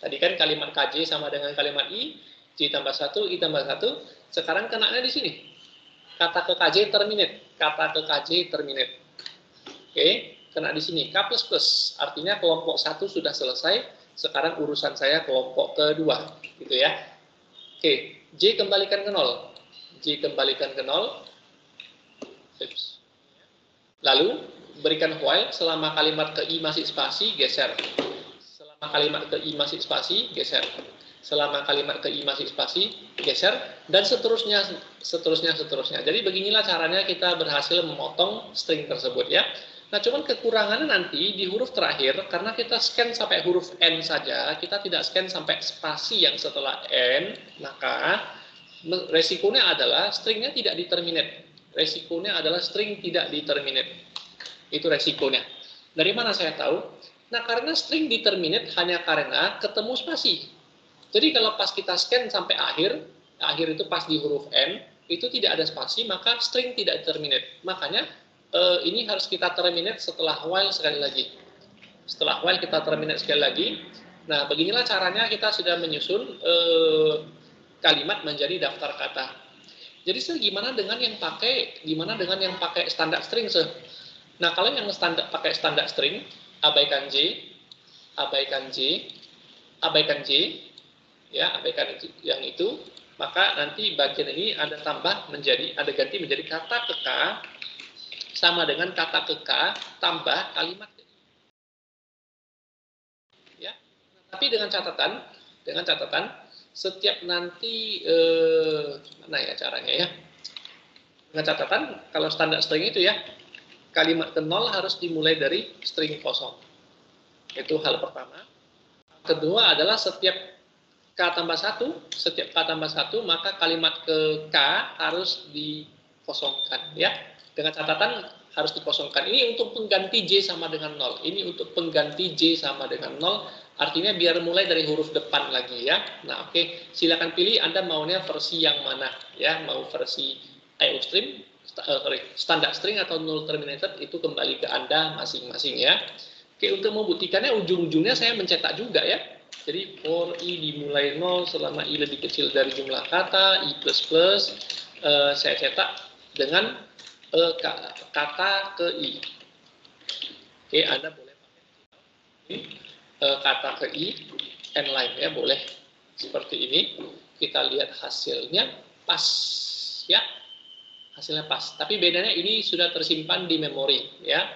Tadi kan kalimat KJ sama dengan kalimat I, J tambah 1, I tambah 1. Sekarang kenanya di sini. Kata ke KJ terminate. Kata ke KJ terminate. Oke, kena di sini. K++. Artinya kelompok 1 sudah selesai. Sekarang urusan saya kelompok kedua. Gitu ya. Oke, J kembalikan ke 0. J kembalikan ke 0. Lalu berikan while selama kalimat ke I masih spasi, geser. Selama kalimat ke I masih spasi, geser. Selama kalimat ke I masih spasi, geser, dan seterusnya. Jadi beginilah caranya kita berhasil memotong string tersebut ya. Nah, cuman kekurangannya nanti di huruf terakhir, karena kita scan sampai huruf N saja, kita tidak scan sampai spasi yang setelah N, maka resikonya adalah stringnya tidak diterminate. Resikonya adalah string tidak diterminate. Itu resikonya. Dari mana saya tahu? Nah, karena string diterminate hanya karena ketemu spasi. Jadi kalau pas kita scan sampai akhir itu pas di huruf N, itu tidak ada spasi, maka string tidak terminate. Makanya ini harus kita terminate setelah while sekali lagi. Setelah while kita terminate sekali lagi. Nah, beginilah caranya kita sudah menyusun kalimat menjadi daftar kata. Jadi gimana dengan yang pakai standar string? Nah, kalau yang pakai standar string, abaikan J, ya, abaikan yang itu, maka nanti bagian ini ada ganti menjadi kata ke K sama dengan kata ke K tambah kalimat ke I. Ya. Tapi dengan catatan setiap nanti mana ya caranya ya? Dengan catatan kalau standar string itu ya, kalimat ke 0 harus dimulai dari string kosong. Itu hal pertama. Kedua adalah setiap K tambah 1, maka kalimat ke K harus dikosongkan ya. Dengan catatan harus dikosongkan. Ini untuk pengganti J sama dengan 0. Ini untuk pengganti J sama dengan 0. Artinya biar mulai dari huruf depan lagi ya. Nah, oke. Silakan pilih Anda maunya versi yang mana ya. Mau versi IOStream standar string atau null terminated itu kembali ke Anda masing-masing ya. Oke, untuk membuktikannya ujung-ujungnya saya mencetak juga ya. Jadi for i dimulai 0 selama i lebih kecil dari jumlah kata, i++, saya cetak dengan kata ke i. Oke, Anda boleh pakai kata ke i, n-line ya, boleh seperti ini. Kita lihat hasilnya pas ya. Hasilnya pas, tapi bedanya ini sudah tersimpan di memori ya.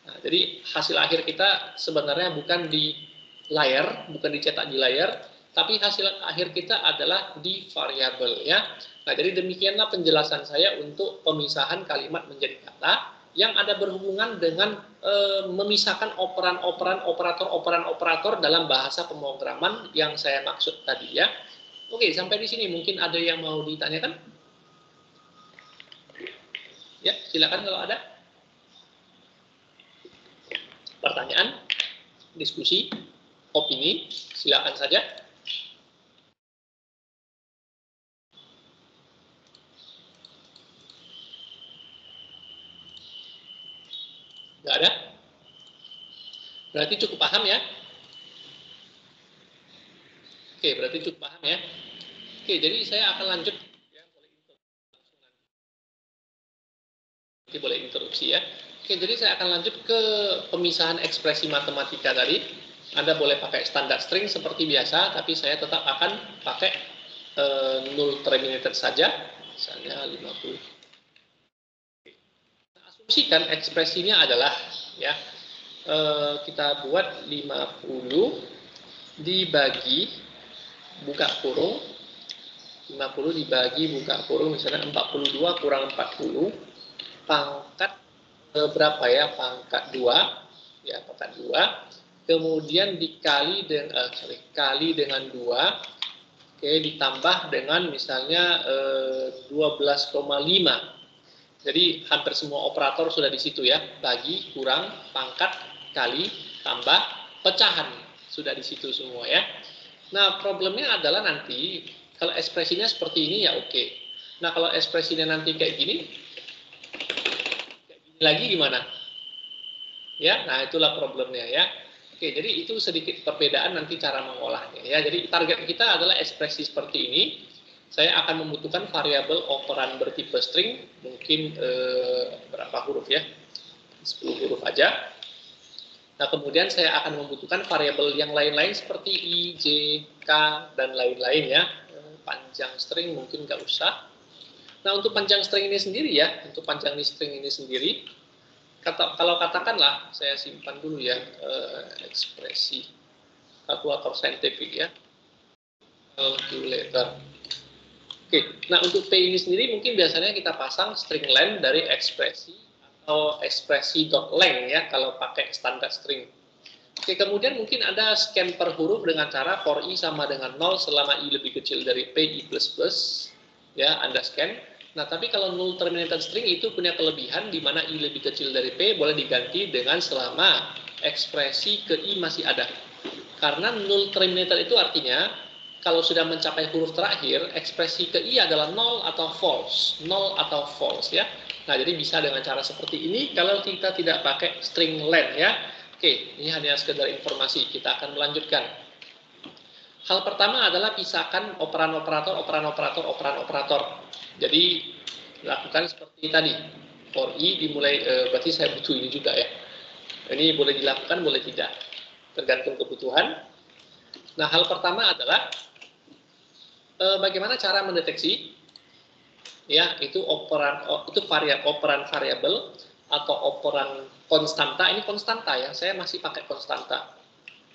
Nah, jadi hasil akhir kita sebenarnya bukan di layar, bukan dicetak di layar, tapi hasil akhir kita adalah di variabel ya. Nah, jadi demikianlah penjelasan saya untuk pemisahan kalimat menjadi kata yang ada berhubungan dengan memisahkan operan-operan, operator-operator dalam bahasa pemrograman yang saya maksud tadi ya. Oke, sampai di sini mungkin ada yang mau ditanyakan? Ya, silakan kalau ada pertanyaan, diskusi, opini, silakan saja. Nggak ada? Berarti cukup paham ya? Oke, berarti cukup paham ya? Oke, jadi saya akan lanjut. Boleh interupsi ya. Oke, jadi saya akan lanjut ke pemisahan ekspresi matematika tadi. Anda boleh pakai standar string seperti biasa, tapi saya tetap akan pakai null terminated saja, misalnya 50. Nah, asumsikan ekspresinya adalah ya kita buat 50 dibagi buka kurung, 50 dibagi buka kurung, misalnya 42 kurang 40 pangkat berapa ya, pangkat 2 ya, pangkat 2 kemudian dikali dengan kali dengan 2, oke, ditambah dengan misalnya 12,5. Jadi hampir semua operator sudah di situ ya, bagi, kurang, pangkat, kali, tambah, pecahan sudah di situ semua ya. Nah, problemnya adalah nanti kalau ekspresinya seperti ini ya oke. Nah, kalau ekspresinya nanti kayak gini lagi gimana? Ya, nah itulah problemnya ya. Oke, jadi itu sedikit perbedaan nanti cara mengolahnya ya. Jadi target kita adalah ekspresi seperti ini. Saya akan membutuhkan variabel operan bertipe string, mungkin berapa huruf ya? 10 huruf aja. Nah, kemudian saya akan membutuhkan variabel yang lain-lain seperti i, j, k, dan lain-lain ya. Panjang string mungkin nggak usah. Nah, untuk panjang string ini sendiri ya, untuk panjang string ini sendiri, kalau katakanlah saya simpan dulu ya ekspresi kalkulator saintifik ya, calculator. Oke, nah untuk P ini sendiri mungkin biasanya kita pasang string len dari ekspresi atau ekspresi.length ya kalau pakai standar string. Oke, kemudian mungkin ada scan per huruf dengan cara for i sama dengan 0 selama i lebih kecil dari p i++, ya Anda scan. Nah, tapi kalau null terminated string itu punya kelebihan di mana i lebih kecil dari p boleh diganti dengan selama ekspresi ke i masih ada. Karena null terminated itu artinya kalau sudah mencapai huruf terakhir, ekspresi ke i adalah 0 atau false, 0 atau false ya. Nah, jadi bisa dengan cara seperti ini kalau kita tidak pakai string len ya. Oke, ini hanya sekedar informasi, kita akan melanjutkan. Hal pertama adalah pisahkan operan operator, operan operator, operan operator. Jadi lakukan seperti tadi. For i dimulai, berarti saya butuh ini juga ya. Ini boleh dilakukan, boleh tidak. Tergantung kebutuhan. Nah, hal pertama adalah bagaimana cara mendeteksi ya itu operan operan variabel atau operan konstanta. Ini konstanta ya, saya masih pakai konstanta.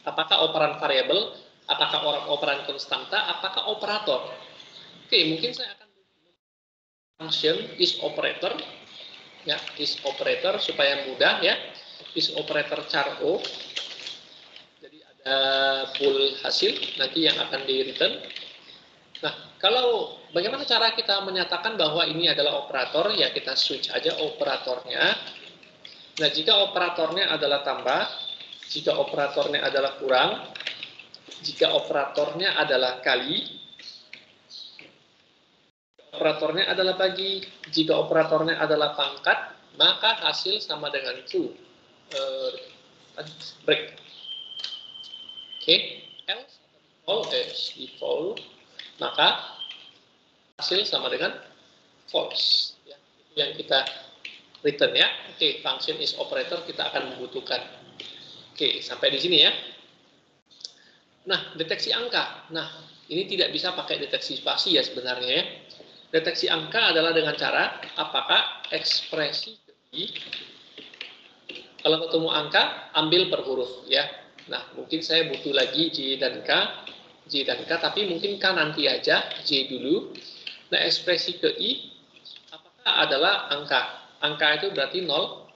Apakah operan variabel, apakah operan konstanta, apakah operator? Oke, mungkin saya akan function is operator ya, is operator supaya mudah ya. Is operator char o. Jadi ada bool hasil nanti yang akan di return. Nah, kalau bagaimana cara kita menyatakan bahwa ini adalah operator, ya kita switch aja operatornya. Nah, jika operatornya adalah tambah, jika operatornya adalah kurang, jika operatornya adalah kali, operatornya adalah bagi, jika operatornya adalah pangkat, maka hasil sama dengan true. Break. Oke, else default, maka hasil sama dengan false. Ya, itu yang kita return ya. Oke, function is operator kita akan membutuhkan. Oke, sampai di sini ya. Nah, deteksi angka. Nah, ini tidak bisa pakai deteksi spasi ya sebenarnya ya. Deteksi angka adalah dengan cara apakah ekspresi I, kalau ketemu angka ambil per huruf ya. Nah, mungkin saya butuh lagi J dan K, tapi mungkin K nanti aja, J dulu. Nah, ekspresi ke I apakah adalah angka? Angka itu berarti 0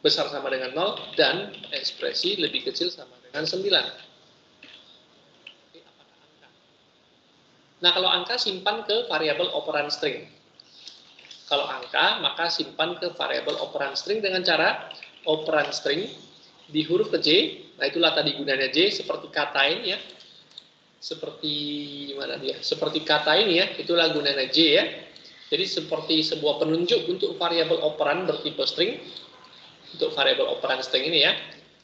besar sama dengan 0 dan ekspresi lebih kecil sama dengan 9. Nah, kalau angka simpan ke variabel operand string. Kalau angka, maka simpan ke variabel operand string dengan cara operand string di huruf ke J. Nah, itulah tadi gunanya J, seperti kata ini ya. Seperti mana dia? Seperti kata ini ya, itulah gunanya J ya. Jadi seperti sebuah penunjuk untuk variabel operand bertipe string. Untuk variabel operand string ini ya.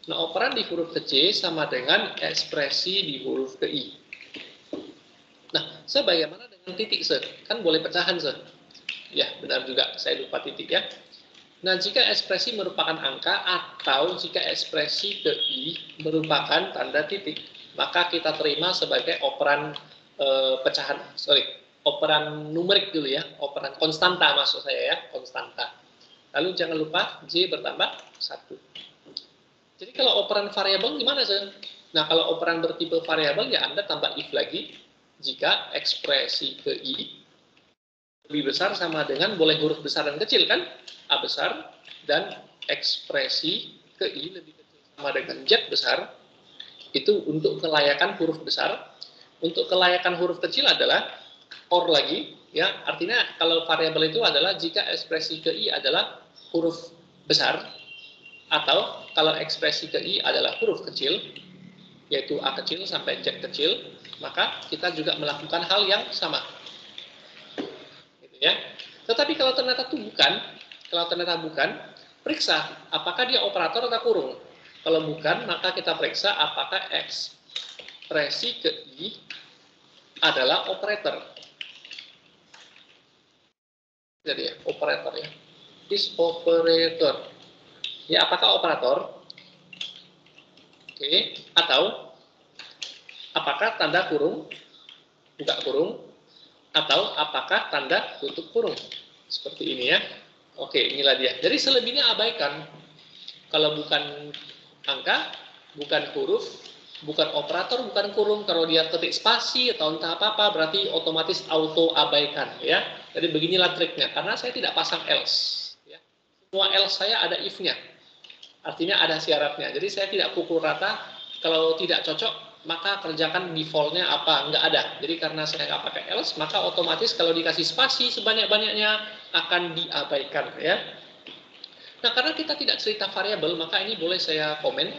Nah, operand di huruf ke J sama dengan ekspresi di huruf ke I. Nah, bagaimana dengan titik se? Kan boleh pecahan se. Ya, benar juga, saya lupa titik ya. Nah, jika ekspresi merupakan angka atau jika ekspresi ke I merupakan tanda titik, maka kita terima sebagai operan pecahan, operan numerik dulu ya, operan konstanta maksud saya ya, konstanta. Lalu jangan lupa J bertambah 1. Jadi kalau operan variabel gimana sih? Nah, kalau operan bertipe variabel ya Anda tambah if lagi jika ekspresi ke I lebih besar sama dengan boleh huruf besar dan kecil kan? A besar dan ekspresi ke I lebih kecil sama dengan Z besar. Itu untuk kelayakan huruf besar. Untuk kelayakan huruf kecil adalah OR lagi ya. Artinya kalau variabel itu adalah jika ekspresi ke I adalah huruf besar atau kalau ekspresi ke I adalah huruf kecil yaitu A kecil sampai Z kecil, maka kita juga melakukan hal yang sama. Ya. Tetapi kalau ternyata bukan, periksa apakah dia operator atau kurung. Kalau bukan, maka kita periksa apakah ekspresi ke I adalah operator. Jadi ya, operator ya. Is operator. Ya, apakah operator? Oke, atau apakah tanda kurung, buka kurung, atau apakah tanda tutup kurung. Seperti ini ya. Oke, inilah dia. Jadi selebihnya abaikan. Kalau bukan angka, bukan huruf, bukan operator, bukan kurung. Kalau dia ketik spasi atau entah apa-apa, berarti otomatis auto abaikan. Ya. Jadi beginilah triknya. Karena saya tidak pasang else. Ya. Semua else saya ada if-nya. Artinya ada syaratnya. Jadi saya tidak pukul rata. Kalau tidak cocok, maka kerjakan defaultnya apa, nggak ada. Jadi karena saya nggak pakai else, maka otomatis kalau dikasih spasi sebanyak-banyaknya akan diabaikan ya. Nah, karena kita tidak cerita variabel, maka ini boleh saya komen.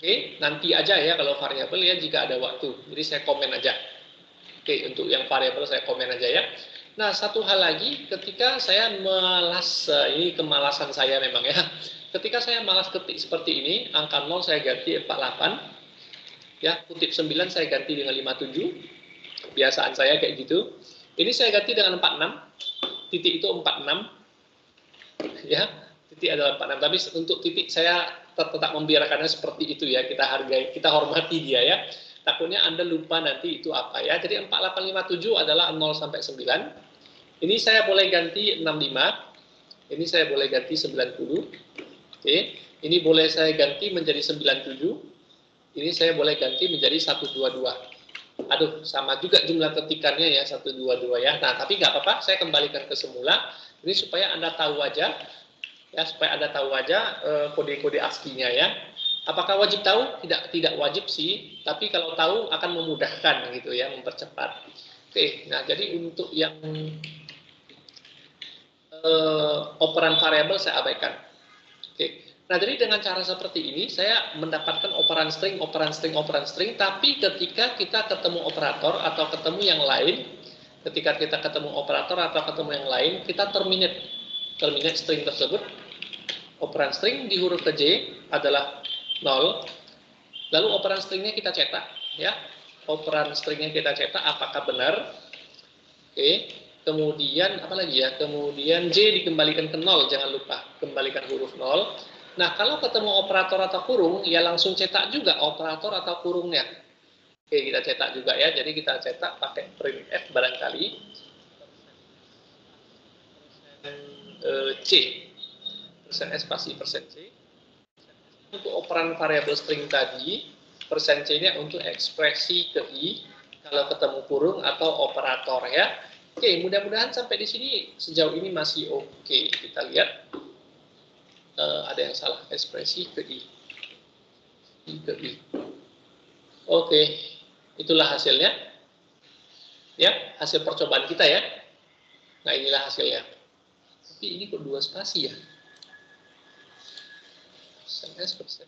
Oke, nanti aja ya kalau variabel ya jika ada waktu. Jadi saya komen aja. Oke, untuk yang variabel saya komen aja ya. Nah, satu hal lagi, ketika saya malas, ini kemalasan saya memang ya. Ketika saya malas ketik seperti ini, angka 0 saya ganti 48. Ya, kutip 9 saya ganti dengan 57. Biasaan saya kayak gitu. Ini saya ganti dengan 46. Titik itu 46. Ya, titik adalah 46. Tapi untuk titik saya tetap membiarkannya seperti itu ya. Kita hargai, kita hormati dia ya. Takutnya Anda lupa nanti itu apa ya. Jadi 4857 adalah 0 sampai 9. Ini saya boleh ganti 65. Ini saya boleh ganti 90. Oke. Ini boleh saya ganti menjadi 97. Ini saya boleh ganti menjadi 122. Aduh, sama juga jumlah ketikannya ya, 122 ya. Nah, tapi nggak apa-apa, saya kembalikan ke semula. Ini supaya Anda tahu aja, ya, supaya Anda tahu aja kode-kode ASCII-nya ya. Apakah wajib tahu? Tidak wajib sih, tapi kalau tahu akan memudahkan gitu ya, mempercepat. Oke, nah jadi untuk yang operan variabel saya abaikan. Oke. Nah, jadi dengan cara seperti ini, saya mendapatkan operan string, operan string, operan string, tapi ketika kita ketemu operator atau ketemu yang lain, ketika kita ketemu operator atau ketemu yang lain, kita terminate string tersebut. Operan string di huruf ke J adalah 0, lalu operan stringnya kita cetak, ya. Operan stringnya kita cetak apakah benar? Oke. Kemudian apa lagi ya? Kemudian J dikembalikan ke 0, jangan lupa kembalikan huruf 0. Nah, kalau ketemu operator atau kurung, ya langsung cetak juga operator atau kurungnya. Oke, kita cetak juga ya. Jadi kita cetak pakai printf barangkali. C. Persen S spasi persen C. Untuk operan variabel string tadi, persen C-nya untuk ekspresi ke I, kalau ketemu kurung atau operator ya. Oke, mudah-mudahan sampai di sini sejauh ini masih oke. Kita lihat. Ada yang salah, ekspresi ke I. Ke I. Oke, itulah hasilnya. Ya, hasil percobaan kita ya. Nah, inilah hasilnya. Tapi ini kok 2 spasi ya? Persen S persen.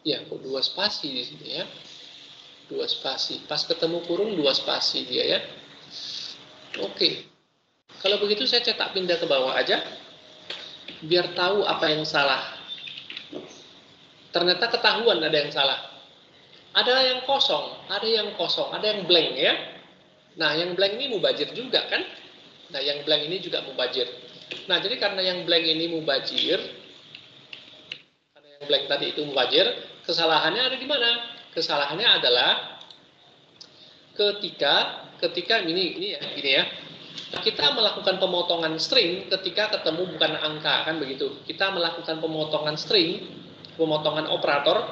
Ya, kok 2 spasi di sini ya. 2 spasi. Pas ketemu kurung 2 spasi dia ya. Oke. Kalau begitu saya cetak pindah ke bawah aja. Biar tahu apa yang salah. Ternyata ketahuan ada yang salah. Ada yang kosong, ada yang blank ya. Nah, yang blank ini mubazir juga kan? Nah, yang blank ini juga mubazir. Nah, jadi karena yang blank ini mubazir, karena yang blank tadi itu mubazir, kesalahannya ada di mana? Kesalahannya adalah ketika ini ya. Kita melakukan pemotongan string ketika ketemu bukan angka, kan begitu. Kita melakukan pemotongan string, pemotongan operator,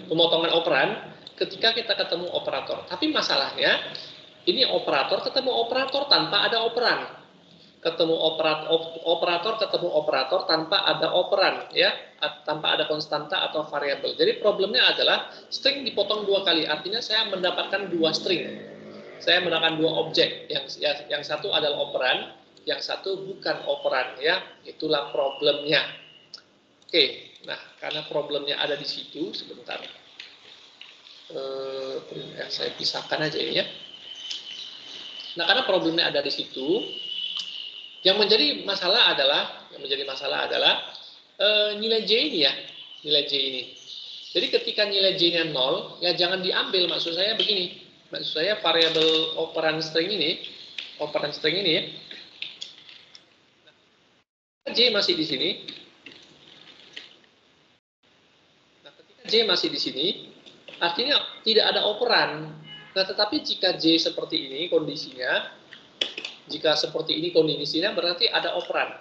pemotongan operan ketika kita ketemu operator. Tapi masalahnya, ini operator ketemu operator tanpa ada operan. Ketemu operator ketemu operator tanpa ada operan, ya, tanpa ada konstanta atau variabel. Jadi problemnya adalah string dipotong 2 kali, artinya saya mendapatkan 2 string. Saya menggunakan 2 objek, yang satu adalah operan, yang satu bukan operan ya. Itulah problemnya. Oke, nah karena problemnya ada di situ, sebentar. Saya pisahkan aja ini ya. Nah, karena problemnya ada di situ, yang menjadi masalah adalah nilai J ini ya, nilai J ini. Jadi ketika nilai J-nya 0, ya jangan diambil, maksud saya begini. Maksud saya variabel operan string ini ya. J masih di sini. Nah, ketika J masih di sini, artinya tidak ada operan. Nah, tetapi jika J seperti ini kondisinya, berarti ada operan.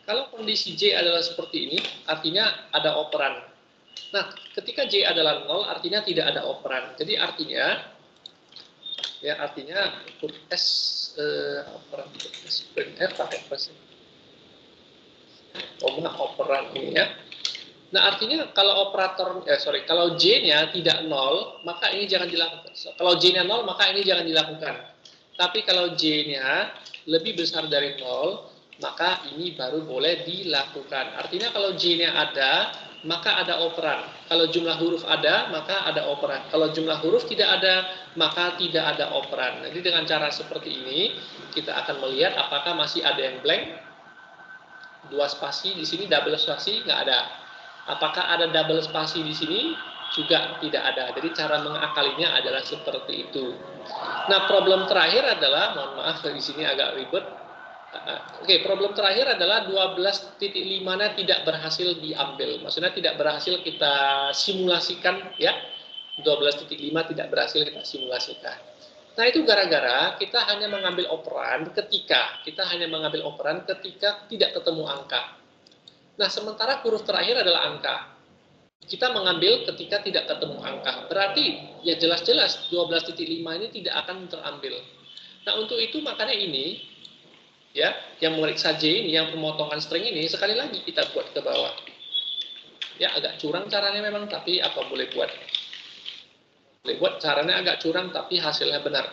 Kalau kondisi J adalah seperti ini, artinya ada operan. Nah, ketika J adalah 0, artinya tidak ada operan. Jadi artinya huruf S operan F pakai persen operan ini ya. Nah, artinya kalau kalau J-nya tidak 0, maka ini jangan dilakukan. Kalau J-nya 0, maka ini jangan dilakukan. Tapi kalau J-nya lebih besar dari 0, maka ini baru boleh dilakukan. Artinya kalau J-nya ada, maka ada operan. Kalau jumlah huruf ada, maka ada operan. Kalau jumlah huruf tidak ada, maka tidak ada operan. Jadi dengan cara seperti ini, kita akan melihat apakah masih ada yang blank. 2 spasi di sini, double spasi nggak ada. Apakah ada double spasi di sini? Juga tidak ada. Jadi cara mengakalinya adalah seperti itu. Nah, problem terakhir adalah, mohon maaf di sini agak ribet. Oke, problem terakhir adalah 12.5-nya tidak berhasil diambil. Maksudnya tidak berhasil kita simulasikan ya. 12.5 tidak berhasil kita simulasikan. Nah, itu gara-gara kita hanya mengambil operan ketika tidak ketemu angka. Nah, sementara huruf terakhir adalah angka. Kita mengambil ketika tidak ketemu angka. Berarti ya jelas-jelas 12.5 ini tidak akan terambil. Nah, untuk itu makanya ini ya, yang memeriksa J ini, yang pemotongan string ini, sekali lagi kita buat ke bawah. Ya, agak curang caranya memang, tapi apa boleh buat. Boleh buat caranya agak curang, tapi hasilnya benar.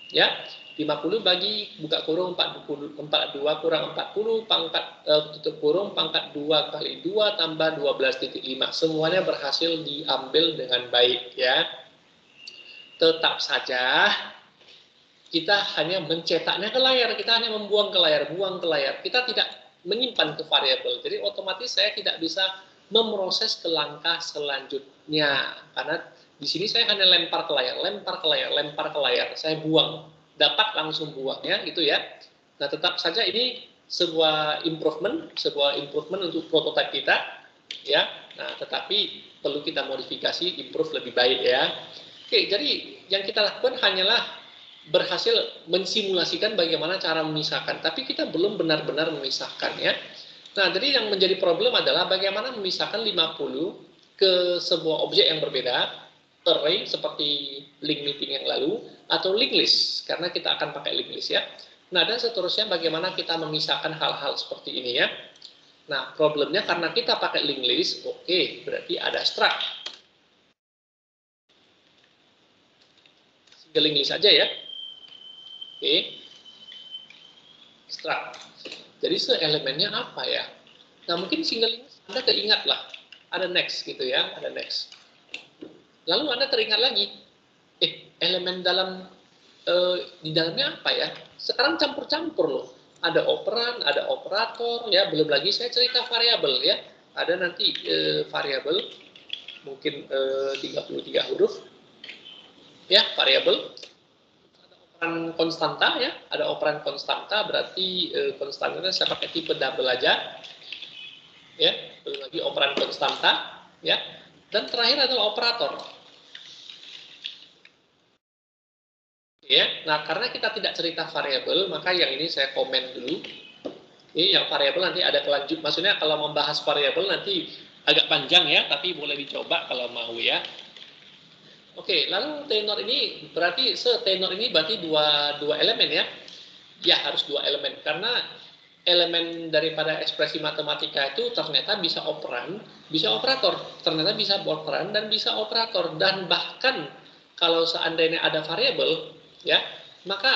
Ya, 50 bagi buka kurung 42 kurang 40 pangkat tutup kurung pangkat 2 kali 2 tambah 12,5. Semuanya berhasil diambil dengan baik ya. Tetap saja kita hanya mencetaknya ke layar, kita hanya membuang ke layar, buang ke layar. Kita tidak menyimpan ke variabel. Jadi otomatis saya tidak bisa memproses ke langkah selanjutnya karena di sini saya hanya lempar ke layar, lempar ke layar, lempar ke layar. Saya buang, dapat langsung buang ya, gitu ya. Nah, tetap saja ini sebuah improvement untuk prototipe kita ya. Nah, tetapi perlu kita modifikasi, improve lebih baik ya. Oke, jadi yang kita lakukan hanyalah berhasil mensimulasikan bagaimana cara memisahkan, tapi kita belum benar-benar memisahkan ya. Nah, jadi yang menjadi problem adalah bagaimana memisahkan 50 ke sebuah objek yang berbeda, array seperti link meeting yang lalu, atau link list, karena kita akan pakai link list ya. Nah, dan seterusnya bagaimana kita memisahkan hal-hal seperti ini ya. Nah, problemnya karena kita pakai link list, oke, berarti ada struct. Single link list aja ya. Oke. Struct. Jadi seelemennya apa ya? Nah, mungkin single link list Anda keingat lah. Ada next gitu ya, ada next. Lalu Anda teringat lagi, elemen dalam di dalamnya apa ya? Sekarang campur-campur loh. Ada operan, ada operator, ya. Belum lagi saya cerita variabel ya. Ada nanti variabel, mungkin 33 huruf, ya variabel. Ada operan konstanta ya. Ada operan konstanta berarti konstantanya saya pakai tipe double aja, ya. Belum lagi operan konstanta, ya. Dan terakhir adalah operator. Ya, nah karena kita tidak cerita variabel, maka yang ini saya komen dulu. Ini yang variabel nanti ada kelanjut. Maksudnya kalau membahas variabel nanti agak panjang ya, tapi boleh dicoba kalau mau ya. Oke, lalu tenor ini berarti tenor ini berarti dua elemen ya. Ya harus dua elemen karena elemen daripada ekspresi matematika itu ternyata bisa operan, bisa operator, ternyata bisa operan dan bisa operator, dan bahkan kalau seandainya ada variabel ya, maka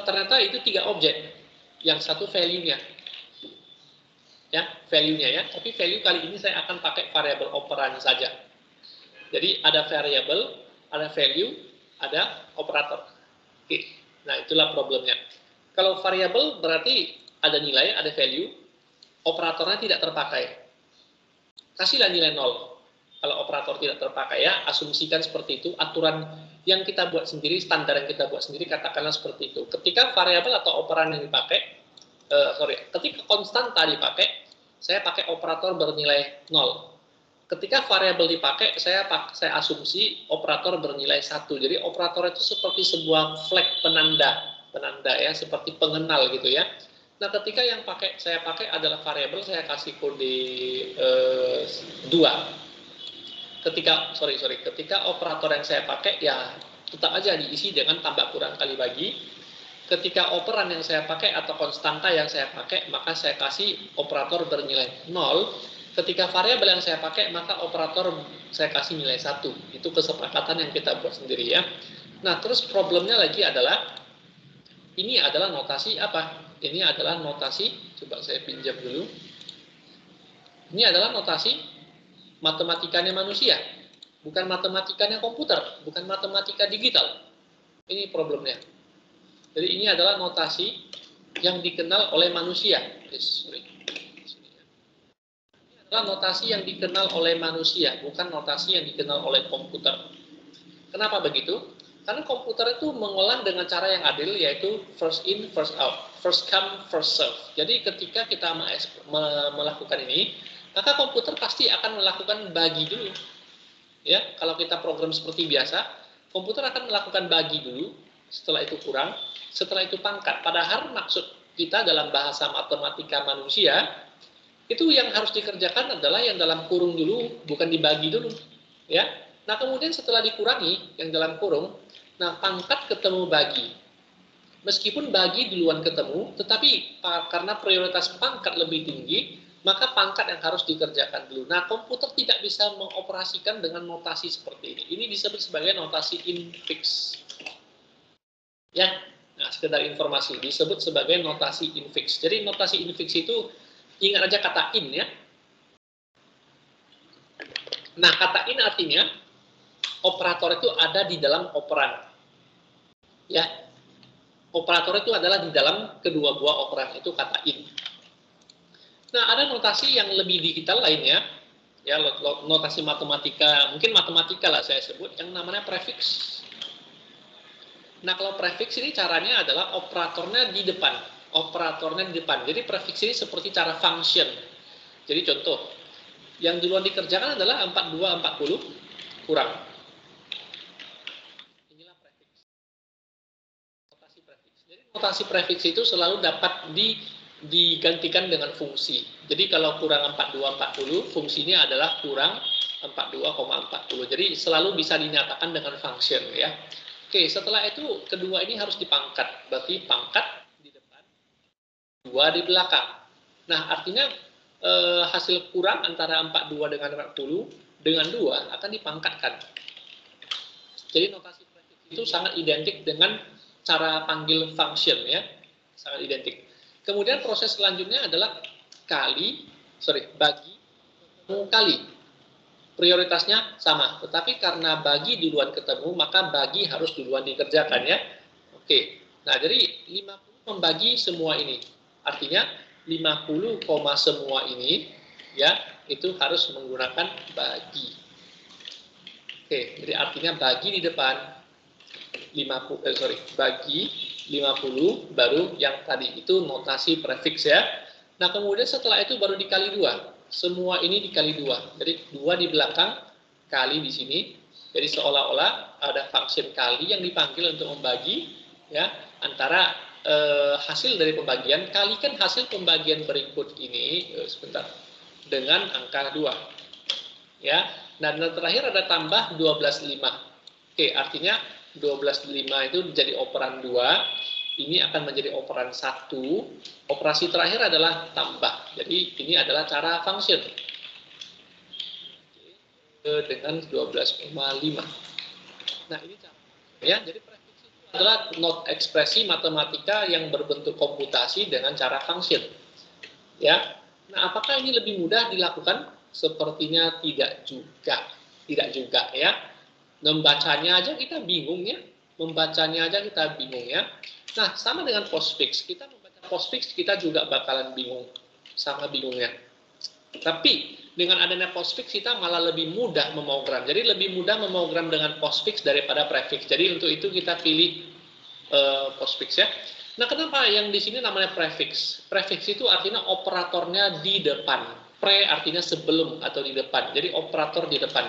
ternyata itu 3 objek, yang satu value-nya ya, value-nya ya, tapi value kali ini saya akan pakai variabel operan saja. Jadi ada variabel, ada value, ada operator. Oke. Nah, itulah problemnya. Kalau variabel berarti ada nilai, ada value, operatornya tidak terpakai. Kasihlah nilai 0. Kalau operator tidak terpakai ya, asumsikan seperti itu, aturan yang kita buat sendiri, standar yang kita buat sendiri, katakanlah seperti itu. Ketika variabel atau operan yang dipakai, ketika konstanta dipakai, saya pakai operator bernilai 0. Ketika variabel dipakai, saya asumsi operator bernilai 1. Jadi operator itu seperti sebuah flag penanda ya, seperti pengenal gitu ya. Nah, ketika yang saya pakai adalah variabel, saya kasih kode 2. Ketika operator yang saya pakai ya tetap aja diisi dengan tambah kurang kali bagi. Ketika operan yang saya pakai atau konstanta yang saya pakai, maka saya kasih operator bernilai 0. Ketika variabel yang saya pakai, maka operator saya kasih nilai 1. Itu kesepakatan yang kita buat sendiri ya. Nah, terus problemnya lagi adalah ini adalah notasi apa? Ini adalah notasi, coba saya pinjam dulu. Ini adalah notasi matematikanya manusia, bukan matematikanya komputer, bukan matematika digital. Ini problemnya. Jadi ini adalah notasi yang dikenal oleh manusia. Ini adalah notasi yang dikenal oleh manusia, bukan notasi yang dikenal oleh komputer. Kenapa begitu? Karena komputer itu mengolah dengan cara yang adil, yaitu first in, first out, first come, first serve. Jadi ketika kita melakukan ini, maka komputer pasti akan melakukan bagi dulu. Ya, kalau kita program seperti biasa, komputer akan melakukan bagi dulu, setelah itu kurang, setelah itu pangkat. Padahal maksud kita dalam bahasa matematika manusia, itu yang harus dikerjakan adalah yang dalam kurung dulu, bukan dibagi dulu. Ya. Nah, kemudian setelah dikurangi yang dalam kurung, nah pangkat ketemu bagi. Meskipun bagi duluan ketemu, tetapi karena prioritas pangkat lebih tinggi, maka pangkat yang harus dikerjakan dulu. Nah, komputer tidak bisa mengoperasikan dengan notasi seperti ini. Ini disebut sebagai notasi infix. Ya, Nah, sekedar informasi, disebut sebagai notasi infix. Jadi notasi infix itu, ingat aja kata in ya. Nah, kata in artinya operator itu ada di dalam operan. Ya, operator itu adalah di dalam kedua buah operan, itu kata in. Nah, ada notasi yang lebih digital lainnya, ya, notasi matematika, mungkin matematika lah saya sebut, yang namanya prefix. Nah, kalau prefix ini caranya adalah operatornya di depan. Operatornya di depan. Jadi prefix ini seperti cara function. Jadi contoh, yang duluan dikerjakan adalah 42, 40 kurang. Inilah prefix. Notasi prefix. Jadi notasi prefix itu selalu dapat digantikan dengan fungsi. Jadi kalau kurang 42, 40, fungsinya adalah kurang 42,40. Jadi selalu bisa dinyatakan dengan function ya. Oke, setelah itu kedua ini harus dipangkat. Berarti pangkat di depan, dua di belakang. Nah, artinya hasil kurang antara 42 dengan 40 dengan 2 akan dipangkatkan. Jadi notasi prefix itu sangat identik dengan cara panggil function ya. Sangat identik. Kemudian proses selanjutnya adalah bagi kali. Prioritasnya sama, tetapi karena bagi duluan ketemu, maka bagi harus duluan dikerjakan ya. Oke, nah jadi 50 membagi semua ini. Artinya 50, semua ini ya, itu harus menggunakan bagi. Oke, jadi artinya bagi di depan, bagi 50, baru yang tadi itu notasi prefix ya. Nah kemudian setelah itu baru dikali 2. Semua ini dikali 2. Jadi 2 di belakang, kali di sini. Jadi seolah-olah ada function kali yang dipanggil untuk membagi ya antara hasil dari pembagian kalikan hasil pembagian berikut ini sebentar dengan angka 2. Ya. Dan terakhir ada tambah 12,5. Oke, artinya 12,5 itu menjadi operan 2. Ini akan menjadi operan 1. Operasi terakhir adalah tambah. Jadi ini adalah cara function. Dengan 12,5. Nah, ini cara. Ya, jadi prefix itu adalah ekspresi matematika yang berbentuk komputasi dengan cara function. Ya. Nah, apakah ini lebih mudah dilakukan? Sepertinya tidak juga. Tidak juga ya. Membacanya aja kita bingung ya. Membacanya aja kita bingung ya. Nah, sama dengan postfix. Kita membaca postfix, kita juga bakalan bingung. Sama bingungnya. Tapi, dengan adanya postfix, kita malah lebih mudah memogram. Jadi, lebih mudah memogram dengan postfix daripada prefix. Jadi, untuk itu kita pilih postfix ya. Nah, kenapa yang di sini namanya prefix? Prefix itu artinya operatornya di depan. Pre artinya sebelum atau di depan. Jadi, operator di depan.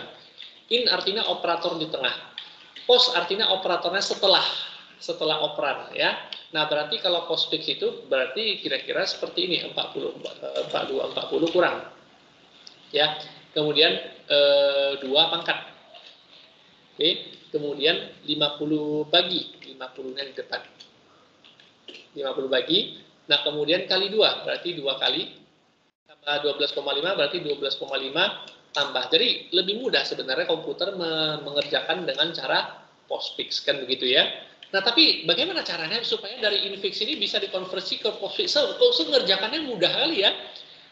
In artinya operator di tengah. Post artinya operatornya setelah operan ya. Nah, berarti kalau postfix itu berarti kira-kira seperti ini 42 40 kurang. Ya. Kemudian 2 pangkat. Oke, kemudian 50 bagi, 50-nya di depan. 50 bagi. Nah, kemudian kali 2 berarti 2 kali tambah 12,5 berarti 12,5 tambah. Jadi lebih mudah sebenarnya komputer mengerjakan dengan cara postfix kan begitu ya. Nah, tapi bagaimana caranya supaya dari infix ini bisa dikonversi ke postfix? Mengerjakannya mudah kali ya.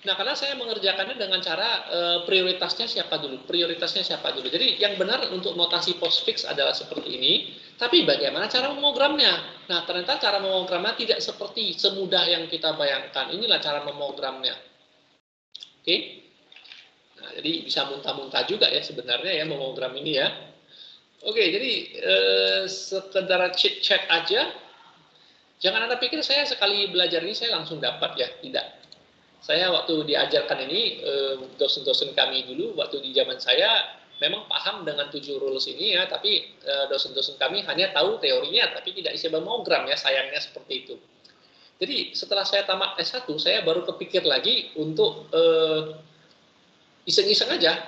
Nah, karena saya mengerjakannya dengan cara prioritasnya siapa dulu. Jadi yang benar untuk notasi postfix adalah seperti ini. Tapi bagaimana cara memogramnya? Nah, ternyata cara memogramnya tidak seperti semudah yang kita bayangkan. Inilah cara memogramnya. Oke. Nah, jadi bisa muntah-muntah juga ya sebenarnya ya memogram ini ya. Oke, jadi sekedar chit-chat aja. Jangan Anda pikir saya sekali belajar ini saya langsung dapat ya, tidak. Saya waktu diajarkan ini, dosen-dosen kami dulu, waktu di zaman saya, memang paham dengan 7 rules ini ya, tapi dosen-dosen kami hanya tahu teorinya, tapi tidak bisa memogram ya, sayangnya seperti itu. Jadi setelah saya tamat S1, saya baru kepikir lagi untuk iseng-iseng aja,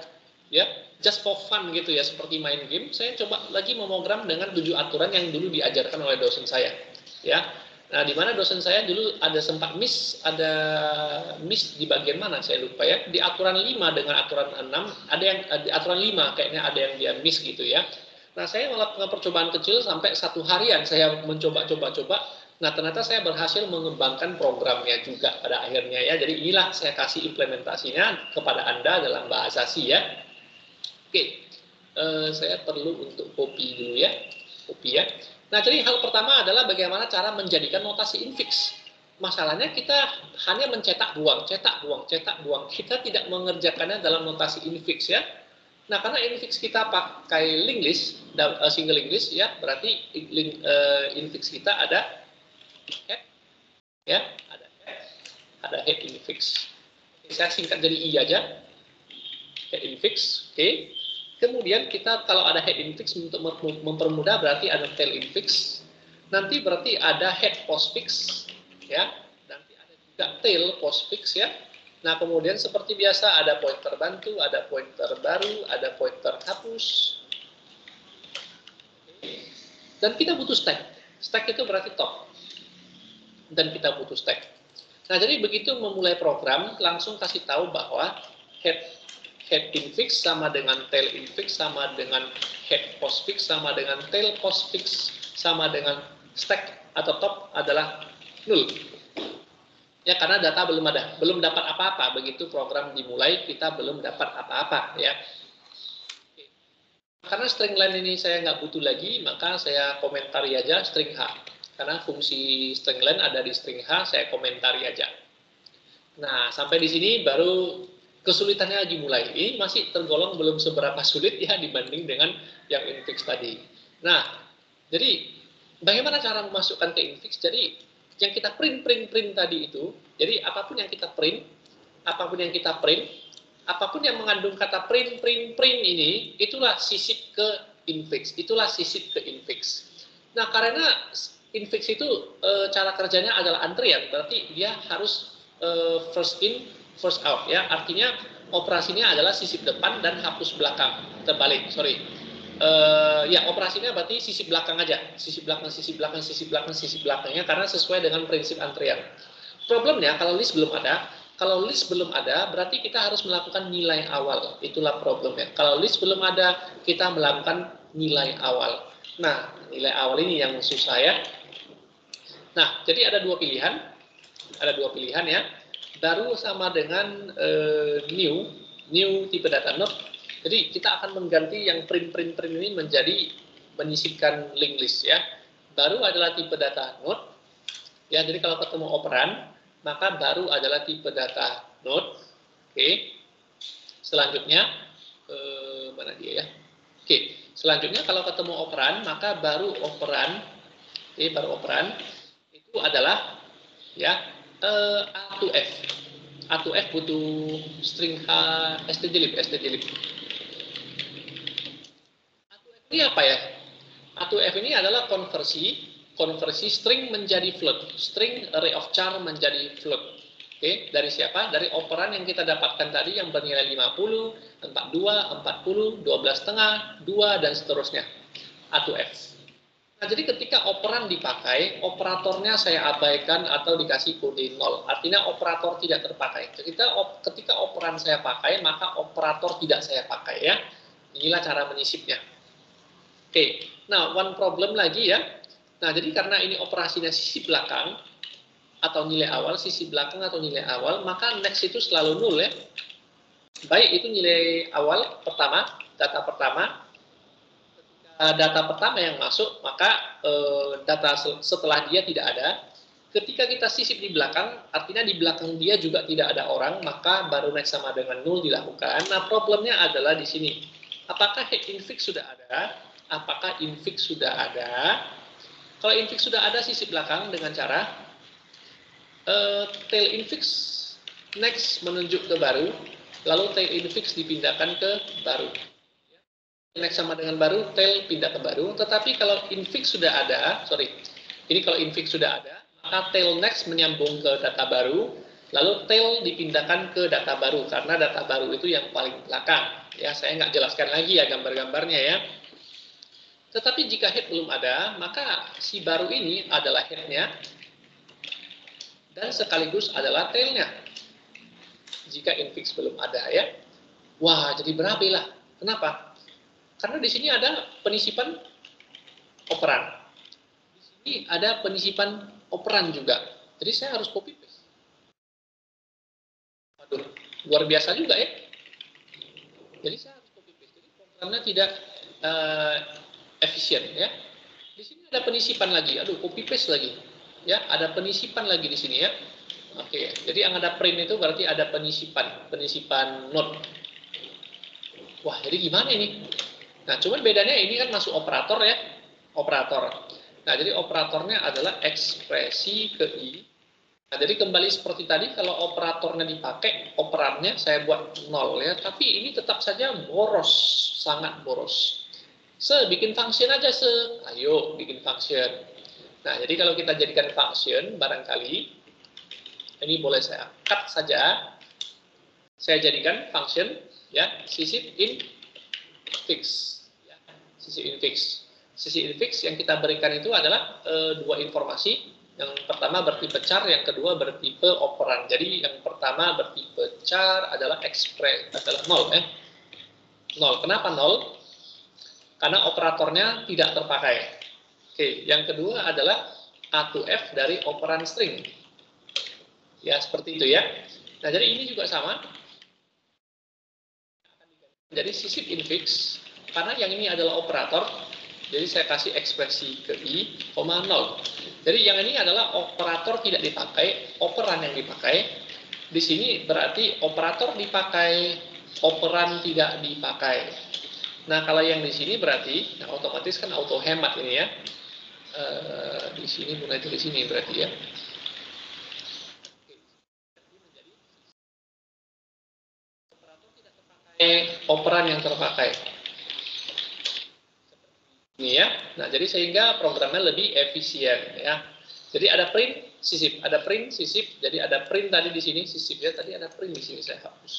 ya, just for fun gitu ya, seperti main game. Saya coba lagi memogram dengan 7 aturan yang dulu diajarkan oleh dosen saya, ya. Nah, di mana dosen saya dulu ada sempat miss di bagian mana saya lupa ya. Di aturan 5 dengan aturan 6, ada yang di aturan 5 kayaknya ada yang dia miss gitu ya. Nah, saya melakukan percobaan kecil sampai 1 harian saya mencoba-coba Nah, ternyata saya berhasil mengembangkan programnya juga pada akhirnya ya. Jadi inilah saya kasih implementasinya kepada Anda dalam bahasa C ya. Oke, saya perlu untuk copy dulu ya. Copy ya. Nah, jadi hal pertama adalah bagaimana cara menjadikan notasi infix. Masalahnya kita hanya mencetak buang, cetak buang, cetak buang. Kita tidak mengerjakannya dalam notasi infix ya. Nah, karena infix kita pakai linked list, single linked list ya, berarti infix kita ada head, ya, ada head infix. Saya singkat jadi I aja, head infix, oke. Kemudian kita kalau ada head infix untuk mempermudah berarti ada tail infix. Nanti berarti ada head postfix, ya. Nanti ada juga tail postfix ya. Nah, kemudian seperti biasa ada pointer bantu, ada pointer baru, ada pointer hapus. Dan kita butuh stack. Stack itu berarti top. Dan kita butuh stack. Nah, jadi begitu memulai program, langsung kasih tahu bahwa head infix sama dengan tail infix sama dengan head postfix sama dengan tail postfix sama dengan stack atau top adalah null. Ya, karena data belum ada, belum dapat apa-apa. Begitu program dimulai, kita belum dapat apa-apa ya. Karena string len ini saya nggak butuh lagi, maka saya komentari aja string H. Karena fungsi string len ada di string H, saya komentari aja. Nah, sampai di sini baru kesulitannya lagi mulai. Ini masih tergolong belum seberapa sulit ya dibanding dengan yang infix tadi. Nah, jadi bagaimana cara memasukkan ke infix? Jadi yang kita print tadi itu, jadi apapun yang kita print, apapun yang mengandung kata print ini, itulah sisip ke infix, Nah, karena infix itu cara kerjanya adalah antrian, berarti dia harus first in, first out ya. Artinya operasinya adalah sisip depan dan hapus belakang. Terbalik, sorry. Ya, operasinya berarti sisip belakang aja. Sisip belakangnya karena sesuai dengan prinsip antrian. Problemnya kalau list belum ada, berarti kita harus melakukan nilai awal. Itulah problemnya. Kalau list belum ada, kita melakukan nilai awal. Nah, nilai awal ini yang susah ya. Nah, jadi ada dua pilihan ya. Baru sama dengan new tipe data node. Jadi kita akan mengganti yang print ini menjadi menyisipkan linked list ya. Baru adalah tipe data node. Ya, jadi kalau ketemu operan, maka baru adalah tipe data node. Oke. Selanjutnya mana dia ya? Oke. Selanjutnya kalau ketemu operan, maka baru operan. Oke, baru operan itu adalah ya A to F. A to F butuh string H stdlib. Ini apa ya? A to F ini adalah konversi string menjadi float, string array of char menjadi float. Oke, dari siapa? Dari operan yang kita dapatkan tadi yang bernilai 50, 42, 40, 12,5, 2 dan seterusnya. A to F. Nah, jadi ketika operan dipakai, operatornya saya abaikan atau dikasih kode 0. Artinya operator tidak terpakai. Ketika operan saya pakai, maka operator tidak saya pakai ya. Inilah cara menyisipnya. Oke, nah one problem lagi ya. Nah, jadi karena ini operasinya sisi belakang atau nilai awal, maka next itu selalu null ya. Baik itu nilai awal pertama, data pertama yang masuk, maka data setelah dia tidak ada. Ketika kita sisip di belakang, artinya di belakang dia juga tidak ada orang, maka baru next sama dengan null dilakukan. Nah, problemnya adalah di sini. Apakah head infix sudah ada? Kalau infix sudah ada sisip belakang dengan cara tail infix next menunjuk ke baru, lalu tail infix dipindahkan ke baru. Next sama dengan baru, tail pindah ke baru. Tetapi kalau infix sudah ada, maka tail next menyambung ke data baru, lalu tail dipindahkan ke data baru karena data baru itu yang paling belakang. Ya, saya nggak jelaskan lagi ya gambar-gambarnya ya. Tetapi jika head belum ada, maka si baru ini adalah headnya dan sekaligus adalah tailnya. Jika infix belum ada ya. Wah, jadi berabe lah. Kenapa? Karena di sini ada penisipan operan. Di sini ada penisipan operan juga. Jadi saya harus copy paste. Aduh, luar biasa juga ya. Jadi saya harus copy paste. Jadi programnya tidak efisien ya. Di sini ada penisipan lagi. Aduh, copy paste lagi. Ya, ada penisipan lagi di sini ya. Oke, jadi yang ada print itu berarti ada penisipan node. Wah, jadi gimana ini? Nah, cuman bedanya ini kan masuk operator ya, operator. Nah, jadi operatornya adalah ekspresi ke I. Nah, jadi kembali seperti tadi, kalau operatornya dipakai, operannya saya buat 0 ya, tapi ini tetap saja boros, sangat boros. Bikin function aja ayo bikin function. Nah, jadi kalau kita jadikan function, barangkali, ini boleh saya cut saja, saya jadikan function, ya, sisip in fix. Sisi infix yang kita berikan itu adalah dua informasi. Yang pertama bertipe char, yang kedua bertipe operan. Jadi yang pertama bertipe char adalah adalah 0 ya. 0. Kenapa 0? Karena operatornya tidak terpakai. Oke, yang kedua adalah A to F dari operan string. Ya, seperti itu ya. Nah, jadi ini juga sama. Jadi sisip infix, karena yang ini adalah operator, jadi saya kasih ekspresi ke I, 0. Jadi yang ini adalah operator tidak dipakai, operan yang dipakai. Di sini berarti operator dipakai, operan tidak dipakai. Nah, kalau yang di sini berarti, nah, otomatis kan auto hemat ini ya. Di sini mulai dari sini berarti ya. Operan yang terpakai. Ini ya. Nah, jadi sehingga programnya lebih efisien ya. Jadi ada print, sisip, ada print, sisip. Jadi ada print tadi di sini, sisip ya. Tadi ada print di sini, saya hapus.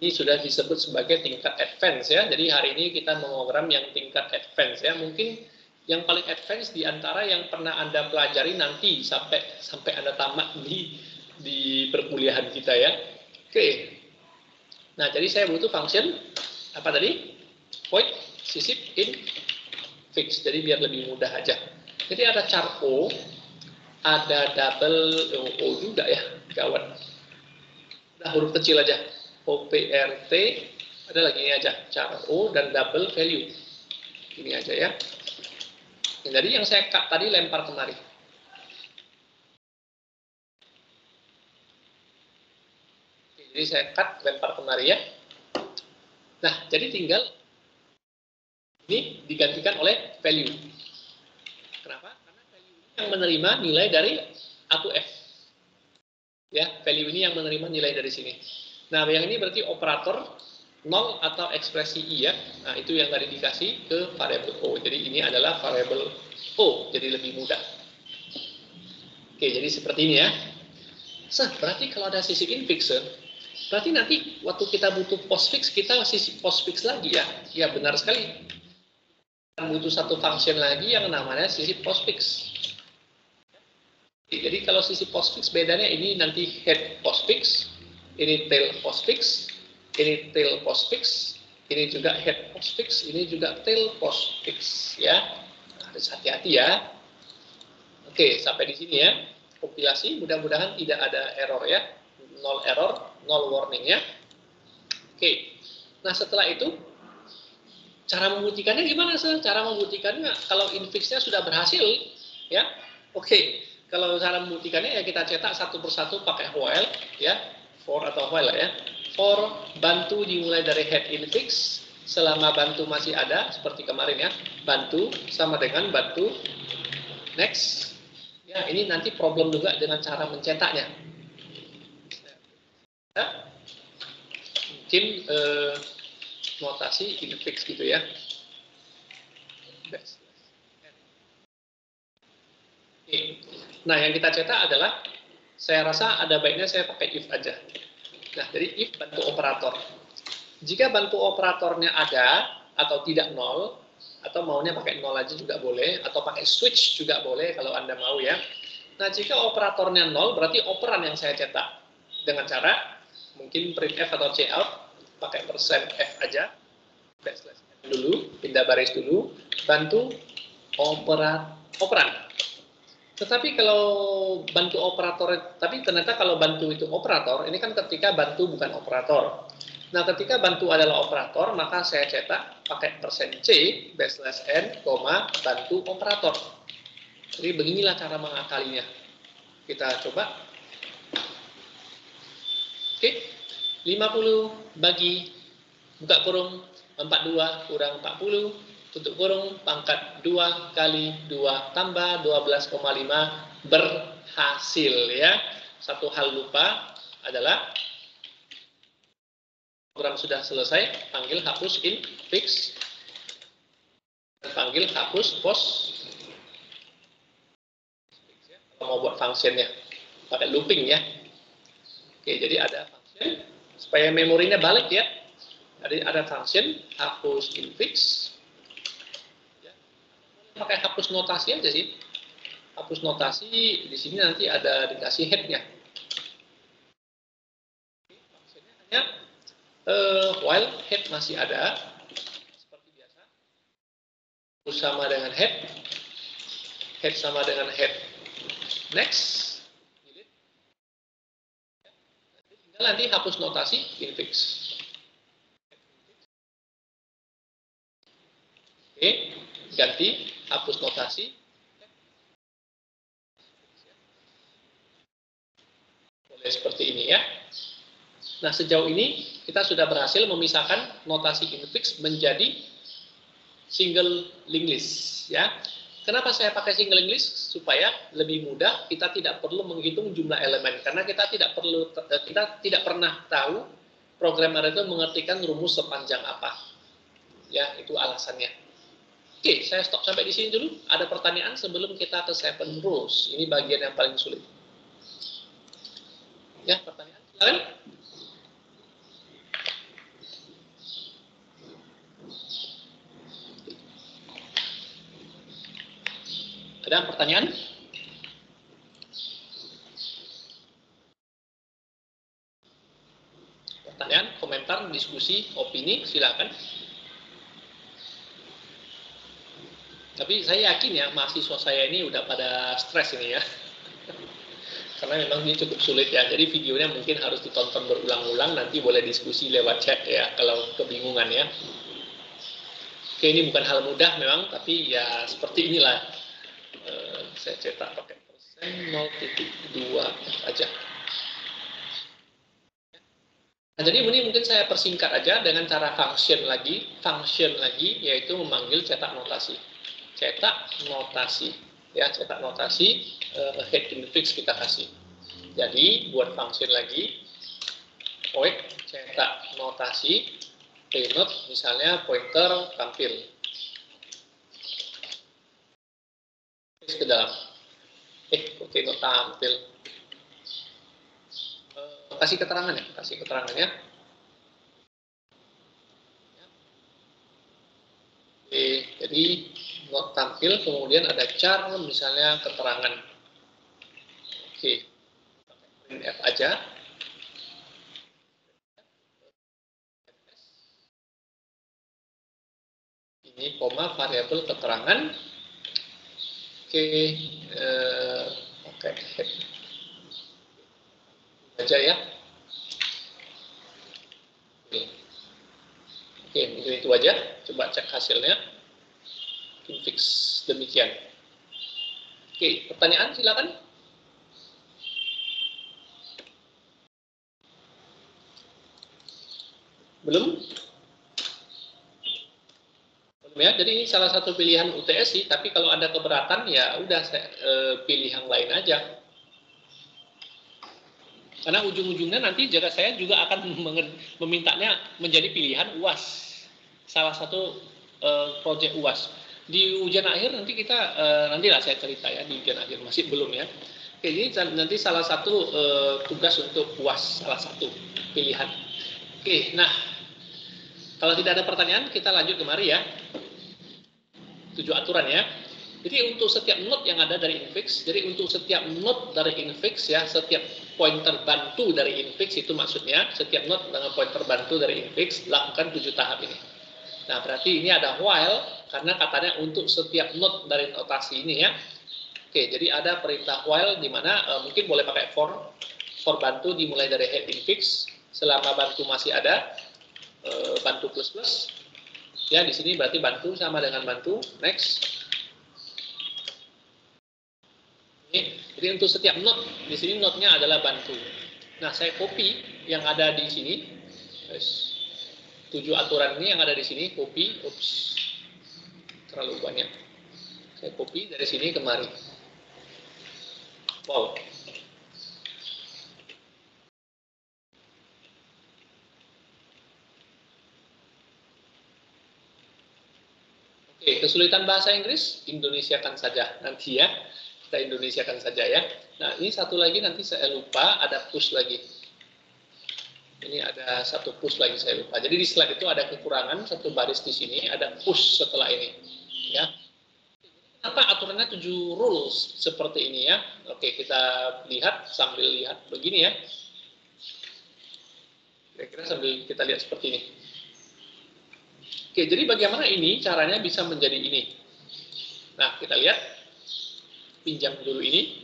Ini sudah disebut sebagai tingkat advance ya. Jadi hari ini kita mengogram yang tingkat advance ya. Mungkin yang paling advance di antara yang pernah Anda pelajari nanti sampai Anda tamat di perkuliahan kita ya. Oke. Nah, jadi saya butuh function apa tadi? Void sisip in fix. Jadi biar lebih mudah aja. Jadi ada char O, ada double O juga ya, gawat. Udah huruf kecil aja. OPRT, ada lagi ini aja, char O dan double value. Ini aja ya. Jadi yang saya cut tadi lempar kemari. Jadi saya cut lempar kemari ya. Nah, jadi tinggal ini digantikan oleh value. Kenapa? Karena value ini yang menerima nilai dari A to F. Ya, value ini yang menerima nilai dari sini. Nah, yang ini berarti operator 0 atau ekspresi I ya. Nah, itu yang tadi dikasih ke variabel O. Jadi ini adalah variabel O, jadi lebih mudah. Oke, jadi seperti ini ya. Berarti kalau ada sisi infix, berarti nanti waktu kita butuh postfix, kita sisi postfix lagi ya. Ya, benar sekali. Kita butuh satu function lagi yang namanya sisi postfix. Jadi kalau sisi postfix bedanya ini nanti head postfix, ini tail postfix, ini tail postfix, ini juga head postfix, ini juga tail postfix ya. Harus hati-hati ya. Oke, sampai di sini ya. Kompilasi, mudah-mudahan tidak ada error ya. Error, warning ya. Oke. Nah, setelah itu cara membuktikannya gimana, Sir? Cara membuktikannya kalau infixnya sudah berhasil ya. Oke. Kalau cara membuktikannya ya kita cetak satu persatu pakai while ya. For atau while ya. For bantu dimulai dari head infix selama bantu masih ada seperti kemarin ya. Bantu sama dengan bantu next. Ya, ini nanti problem juga dengan cara mencetaknya. Ya. Mungkin notasi infix gitu ya. Nah, yang kita cetak adalah, saya rasa ada baiknya saya pakai if aja. Nah, jadi if bantu operator. Jika bantu operatornya ada atau tidak 0, atau maunya pakai 0 aja juga boleh, atau pakai switch juga boleh kalau Anda mau ya. Nah, jika operatornya 0, berarti operan yang saya cetak. Dengan cara, mungkin printf atau cout, pakai %f aja, backslash f. dulu, pindah baris dulu, bantu operan. Tetapi kalau bantu operator, tapi ternyata kalau bantu itu operator, ini kan ketika bantu bukan operator. Nah, ketika bantu adalah operator, maka saya cetak pakai %C, backslash n, bantu operator. Jadi beginilah cara mengakalinya. Kita coba. Oke, 50 bagi, buka kurung, 42 kurang 40, tutup kurung, pangkat 2 kali 2 tambah 12,5 berhasil ya. Satu hal lupa adalah program sudah selesai, panggil hapus infix, panggil hapus post. Kalau mau buat functionnya, pakai looping ya. Oke, jadi ada function, supaya memorinya balik ya. Jadi ada function, hapus infix. Pakai hapus notasi aja sih. Hapus notasi di sini nanti ada dikasih headnya. Fungsinya hanya while head masih ada seperti biasa. Hapus sama dengan head sama dengan head. Next. Tinggal nanti hapus notasi infix. Oke, ganti hapus notasi. Boleh seperti ini ya. Nah, sejauh ini kita sudah berhasil memisahkan notasi infix menjadi single linked list ya. Kenapa saya pakai single linked list? Supaya lebih mudah, kita tidak perlu menghitung jumlah elemen karena kita tidak pernah tahu programmer itu mengertikan rumus sepanjang apa. Ya, itu alasannya. Oke, saya stop sampai di sini dulu. Ada pertanyaan sebelum kita ke 7 rules. Ini bagian yang paling sulit. Ya, pertanyaan silakan. Ada pertanyaan? Pertanyaan, komentar, diskusi, opini, silakan. Tapi saya yakin ya, mahasiswa saya ini udah pada stres ini ya. Karena memang ini cukup sulit ya. Jadi videonya mungkin harus ditonton berulang-ulang, nanti boleh diskusi lewat chat ya, kalau kebingungan ya. Oke, ini bukan hal mudah memang, tapi ya seperti inilah. Saya cetak pakai persen 0.2 aja. Nah, jadi ini mungkin saya persingkat aja dengan cara function lagi, yaitu memanggil cetak notasi. Cetak notasi, ya cetak notasi, head infix kita kasih. Jadi buat function lagi, void cetak notasi, payload misalnya pointer tampil. Ke dalam payload tampil. Kasih keterangannya. Oke, jadi not tampil, kemudian ada char misalnya keterangan. Oke, printf aja. Ini koma variabel keterangan. Oke, pakai head aja ya. Oke, mungkin itu aja. Coba cek hasilnya. Infix demikian. Oke, pertanyaan silakan. Belum? Belum ya. Jadi ini salah satu pilihan UTS sih. Tapi kalau ada keberatan ya udah saya pilih yang lain aja. Karena ujung-ujungnya nanti saya juga akan memintanya menjadi pilihan UAS. Salah satu proyek UAS. Di ujian akhir nanti kita, nantilah saya cerita ya, di ujian akhir masih belum ya. Oke, ini nanti salah satu tugas untuk UAS, salah satu pilihan. Oke, nah kalau tidak ada pertanyaan kita lanjut kemari ya. 7 aturan ya. Jadi untuk setiap node yang ada dari infix, jadi untuk setiap node dari infix ya, setiap pointer bantu dari infix itu maksudnya, setiap node dengan pointer bantu dari infix, lakukan 7 tahap ini. Nah, berarti ini ada while, karena katanya untuk setiap node dari notasi ini ya. Oke, jadi ada perintah while di mana mungkin boleh pakai for bantu dimulai dari head infix, selama bantu masih ada, bantu plus plus. Ya, di sini berarti bantu sama dengan bantu, next. Jadi untuk setiap node, di sini node-nya adalah bantu. Nah, saya copy yang ada di sini. 7 aturan ini yang ada di sini, copy, oops, terlalu banyak. Saya copy dari sini kemari. Wow. Oke, kesulitan bahasa Inggris, Indonesiakan saja nanti ya. Kita Indonesiakan saja ya. Nah, ini satu lagi nanti saya lupa, ada push lagi. Ini ada satu push lagi saya lupa. Jadi di slide itu ada kekurangan satu baris di sini, ada push setelah ini. Ya. Kenapa aturannya 7 rules seperti ini ya? Oke, kita lihat sambil lihat begini ya. Kira-kira sambil kita lihat seperti ini. Oke, jadi bagaimana ini caranya bisa menjadi ini? Nah, kita lihat. Pinjam dulu ini.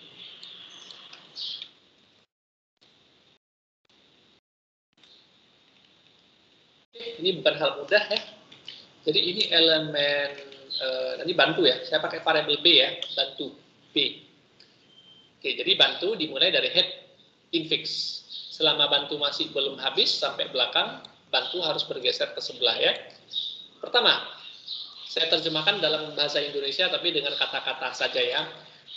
Ini bukan hal mudah ya. Jadi ini elemen, nanti bantu ya. Saya pakai variabel B ya, bantu B. Oke, jadi bantu dimulai dari head infix. Selama bantu masih belum habis sampai belakang, bantu harus bergeser ke sebelah ya. Pertama, saya terjemahkan dalam bahasa Indonesia tapi dengan kata-kata saja ya.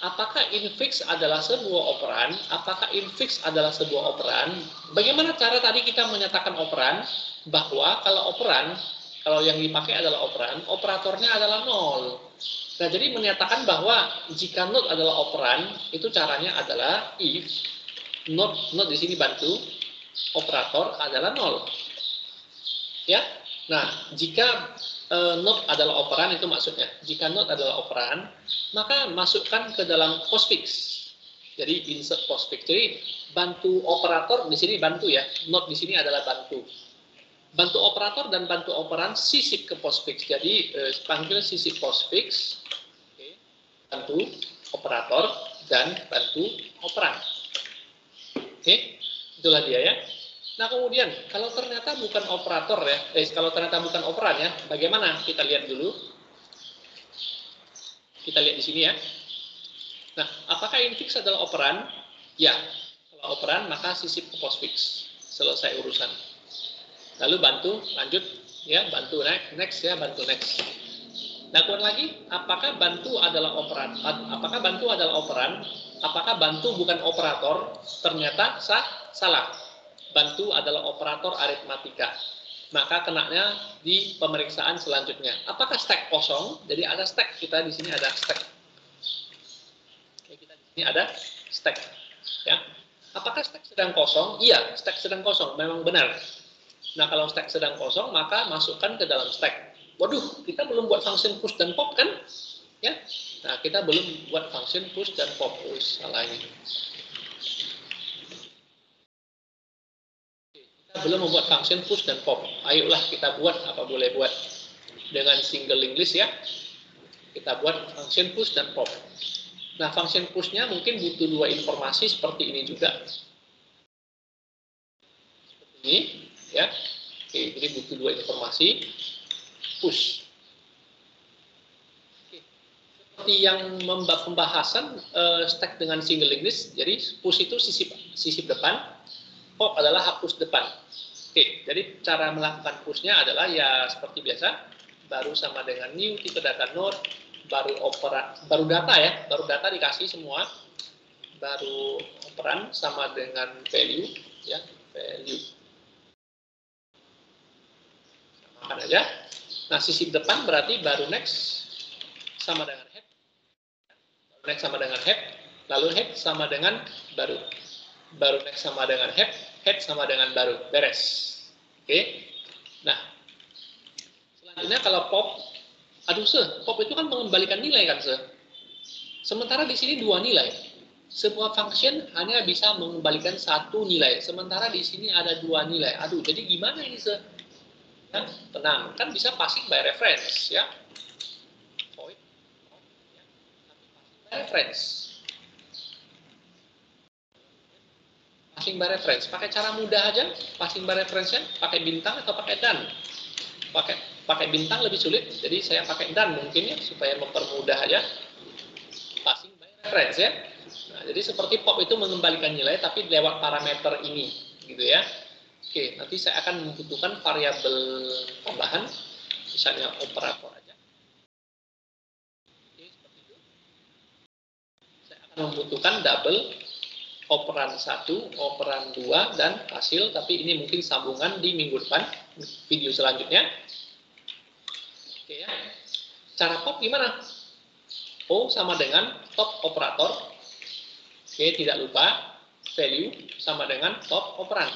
Apakah infix adalah sebuah operan? Apakah infix adalah sebuah operan? Bagaimana cara tadi kita menyatakan operan? Bahwa kalau operan, kalau yang dipakai adalah operan, operatornya adalah 0. Nah, jadi menyatakan bahwa jika node adalah operan, itu caranya adalah if node di sini bantu, operator adalah 0. Ya. Nah, jika node adalah operan, itu maksudnya. Jika node adalah operan, maka masukkan ke dalam postfix. Jadi insert postfix. Jadi bantu operator di sini bantu ya. Node di sini adalah bantu. Bantu operator dan bantu operan sisip ke postfix. Jadi panggil sisip postfix. Oke. Bantu operator dan bantu operan. Oke, itulah dia ya. Nah, kemudian kalau ternyata bukan operator ya, kalau ternyata bukan operan ya, bagaimana? Kita lihat dulu. Kita lihat di sini ya. Nah, apakah infix adalah operan? Ya. Kalau operan maka sisip ke postfix. Selesai urusan. Lalu bantu, lanjut ya, bantu next ya, bantu next. Nah, kemudian lagi, apakah bantu adalah operan? Apakah bantu adalah operan? Apakah bantu bukan operator? Ternyata salah. Bantu adalah operator aritmatika. Maka kenanya di pemeriksaan selanjutnya. Apakah stack kosong? Jadi ada stack, kita di sini ada stack. Oke, kita di sini ada stack. Ya. Apakah stack sedang kosong? Iya, stack sedang kosong, memang benar. Nah, kalau stack sedang kosong, maka masukkan ke dalam stack. Waduh, kita belum buat function push dan pop kan? Ya. Nah, kita belum buat function push dan pop. Salah ini. Belum membuat function push dan pop. Ayolah kita buat apa boleh buat dengan single linked list ya. Kita buat function push dan pop. Nah, function push-nya mungkin butuh 2 informasi seperti ini juga. Seperti ini ya. Oke, jadi butuh 2 informasi push. Oke. Seperti yang pembahasan stack dengan single linked list. Jadi push itu sisip depan, pop adalah hapus depan. Oke, jadi cara melakukan push-nya adalah ya seperti biasa, baru sama dengan new tipe data node, baru data ya, baru data dikasih semua, baru operan sama dengan value ya, value. Samakan aja. Nah, sisip depan berarti baru next sama dengan head, next sama dengan head, lalu head sama dengan baru next sama dengan head sama dengan baru, beres. Oke. Nah, selanjutnya kalau pop, pop itu kan mengembalikan nilai kan, sementara di sini 2 nilai. Sebuah function hanya bisa mengembalikan 1 nilai, sementara di sini ada 2 nilai. Jadi gimana ini, Ya, tenang, kan bisa passing by reference ya. Void, ya, by reference. Passing by reference, pakai cara mudah aja, passing by reference-nya, pakai bintang atau pakai dan. Pakai bintang lebih sulit, jadi saya pakai dan mungkin ya, supaya mempermudah aja. Passing by reference ya. Nah, jadi seperti pop itu mengembalikan nilai, tapi lewat parameter ini, gitu ya. Oke, nanti saya akan membutuhkan variabel tambahan, misalnya operator aja. Oke, seperti itu. Saya akan membutuhkan double operan 1, operan 2, dan hasil, tapi ini mungkin sambungan di minggu depan, video selanjutnya. Oke ya. Cara pop gimana? O sama dengan top operator. Oke, tidak lupa, value sama dengan top operan.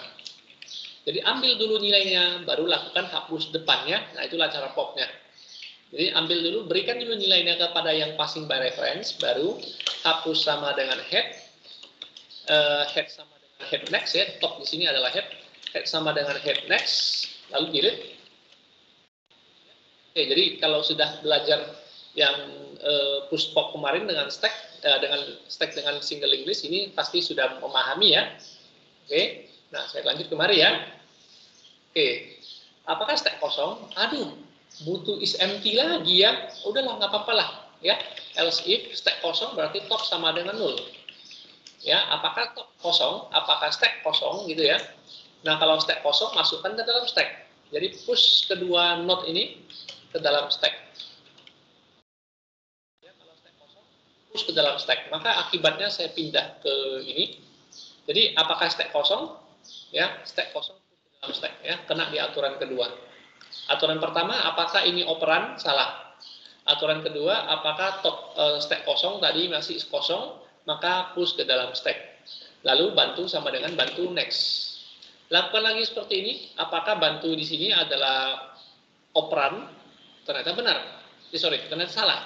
Jadi ambil dulu nilainya, baru lakukan hapus depannya. Nah, itulah cara popnya. Jadi ambil dulu, berikan dulu nilainya kepada yang passing by reference, baru hapus sama dengan head, head sama dengan head next ya. Top di sini adalah head sama dengan head next, lalu delete. Oke, jadi kalau sudah belajar yang push pop kemarin dengan stack dengan single English, ini pasti sudah memahami ya. Oke, nah saya lanjut kemari ya. Oke, apakah stack kosong? Aduh, butuh is empty lagi ya. Udahlah, nggak apa-apa lah ya. Else if stack kosong berarti top sama dengan 0. Ya, apakah top kosong? Apakah stack kosong gitu ya? Nah, kalau stack kosong masukkan ke dalam stack. Jadi push kedua node ini ke dalam stack. Ya, kalau stack kosong, push ke dalam stack. Maka akibatnya saya pindah ke ini. Jadi apakah stack kosong? Ya, stack kosong dalam stack ya, kena di aturan kedua. Aturan pertama, apakah ini operan? Salah. Aturan kedua, apakah top stack kosong tadi masih kosong, maka push ke dalam stack. Lalu bantu sama dengan bantu next. Lakukan lagi seperti ini, apakah bantu di sini adalah operan? Ternyata benar. Ternyata salah.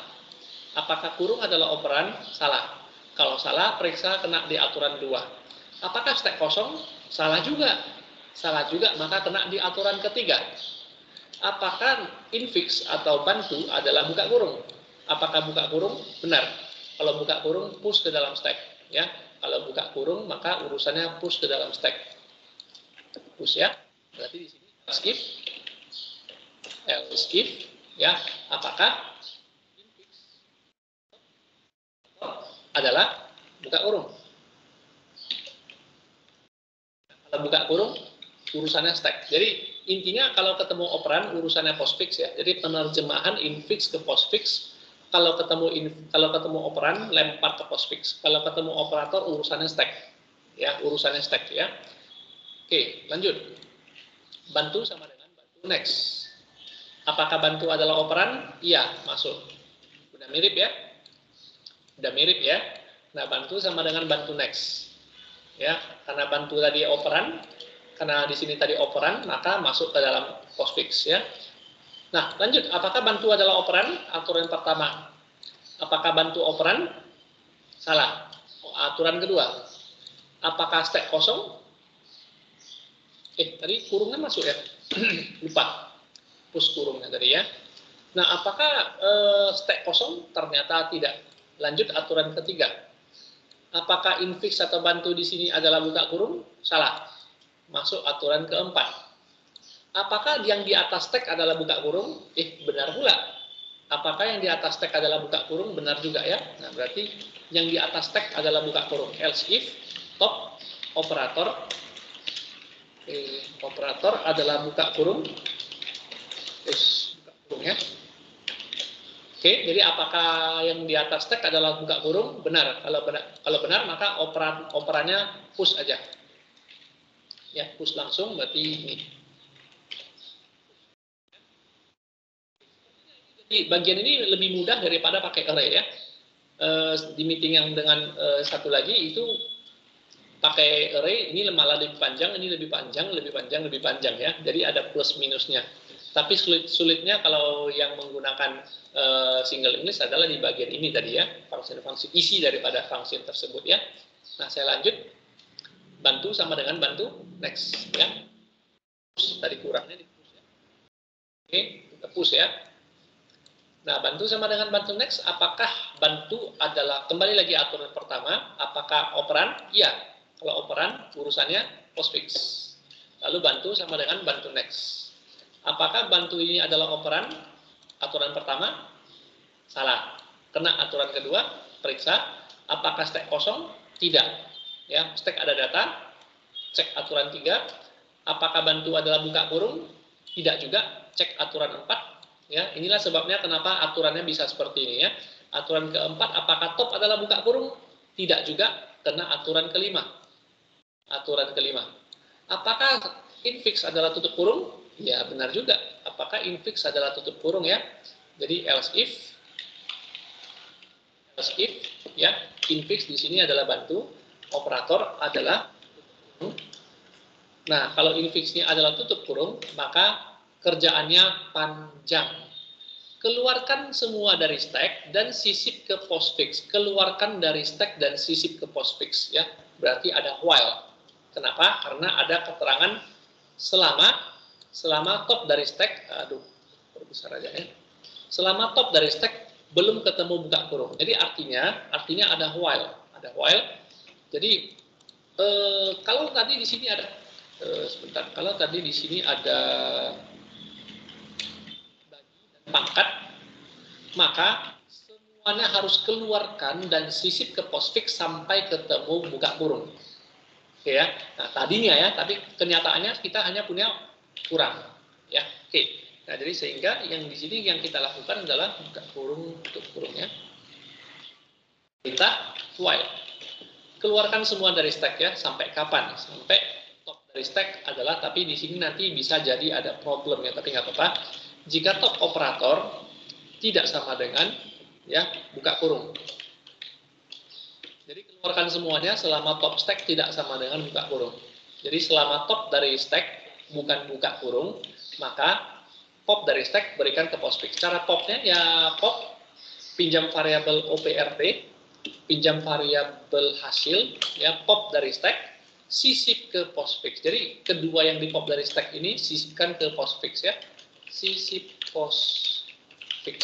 Apakah kurung adalah operan? Salah. Kalau salah, periksa kena di aturan 2. Apakah stack kosong? Salah juga. Salah juga, maka kena di aturan ketiga. Apakah infix atau bantu adalah buka kurung? Apakah buka kurung? Benar. Kalau buka kurung, push ke dalam stack. Ya, kalau buka kurung, maka urusannya push ke dalam stack. Push ya. Berarti di sini else if, ya. Apakah infix adalah buka kurung? Kalau buka kurung, urusannya stack. Jadi intinya kalau ketemu operan urusannya postfix ya. Jadi penerjemahan infix ke postfix. Kalau ketemu operan lempar ke postfix. Kalau ketemu operator urusannya stack. Ya, urusannya stack ya. Oke, lanjut. Bantu sama dengan bantu next. Apakah bantu adalah operan? Iya, masuk. Udah mirip ya? Udah mirip ya. Nah, bantu sama dengan bantu next. Ya, karena bantu tadi operan, karena di sini tadi operan, maka masuk ke dalam postfix ya. Nah, lanjut. Apakah bantu adalah operan? Aturan pertama. Apakah bantu operan? Salah. Aturan kedua. Apakah stack kosong? Tadi kurungnya masuk ya? Lupa. Push kurungnya tadi ya. Nah, apakah stack kosong? Ternyata tidak. Lanjut aturan ketiga. Apakah infix atau bantu di sini adalah buka kurung? Salah. Masuk aturan keempat. Apakah yang di atas tag adalah buka kurung? Benar pula. Apakah yang di atas tag adalah buka kurung? Benar juga ya. Nah, berarti yang di atas tag adalah buka kurung. Else if top operator operator adalah buka kurung. Buka kurung ya. Oke, jadi apakah yang di atas tag adalah buka kurung? Benar. Kalau benar maka operannya push aja. Ya, push langsung berarti ini. Jadi bagian ini lebih mudah daripada pakai array ya. Di meeting yang dengan satu lagi itu pakai array, ini malah lebih panjang, ini lebih panjang, lebih panjang, lebih panjang ya. Jadi ada plus minusnya. Tapi sulitnya kalau yang menggunakan single English adalah di bagian ini tadi ya, function isi daripada function tersebut ya. Nah, saya lanjut. Bantu sama dengan bantu next ya. Tadi kurangnya di Oke, kita push ya. Nah, bantu sama dengan bantu next, apakah bantu adalah, kembali lagi aturan pertama, apakah operan? Iya, kalau operan urusannya postfix. Lalu bantu sama dengan bantu next. Apakah bantu ini adalah operan? Aturan pertama, salah. Kena aturan kedua, periksa. Apakah stack kosong? Tidak. Ya, stack ada data, cek aturan 3. Apakah bantu adalah buka kurung? Tidak juga, cek aturan 4. Ya, inilah sebabnya kenapa aturannya bisa seperti ini ya. Aturan keempat, apakah top adalah buka kurung? Tidak juga, kena aturan kelima. Aturan kelima. Apakah infix adalah tutup kurung? Ya, benar juga. Apakah infix adalah tutup kurung ya? Jadi else if ya, infix di sini adalah bantu, operator adalah tutup kurung. Nah, kalau infixnya adalah tutup kurung, maka kerjaannya panjang. Keluarkan semua dari stack dan sisip ke postfix. Keluarkan dari stack dan sisip ke postfix ya. Berarti ada while. Kenapa? Karena ada keterangan selama top dari stack, aduh, perbesar aja ya. Selama top dari stack belum ketemu buka kurung. Jadi artinya ada while. Jadi kalau tadi di sini ada sebentar. Kalau tadi di sini ada pangkat, maka semuanya harus keluarkan dan sisip ke postfix sampai ketemu buka kurung. Oke ya. Nah, tadinya ya, tapi kenyataannya kita hanya punya kurang. Ya, oke. Nah, jadi sehingga yang di sini yang kita lakukan adalah buka kurung, tutup kurungnya. Kita while. Keluarkan semua dari stack ya, sampai kapan? Sampai top dari stack adalah, tapi di sini nanti bisa jadi ada problem ya, tapi nggak apa-apa. Jika top operator tidak sama dengan ya buka kurung. Jadi keluarkan semuanya selama top stack tidak sama dengan buka kurung. Jadi selama top dari stack bukan buka kurung, maka pop dari stack berikan ke postfix. Cara popnya ya pop pinjam variabel OPRT, pinjam variabel hasil, ya pop dari stack, sisip ke postfix. Jadi kedua yang di pop dari stack ini sisipkan ke postfix ya. Sisip postfix.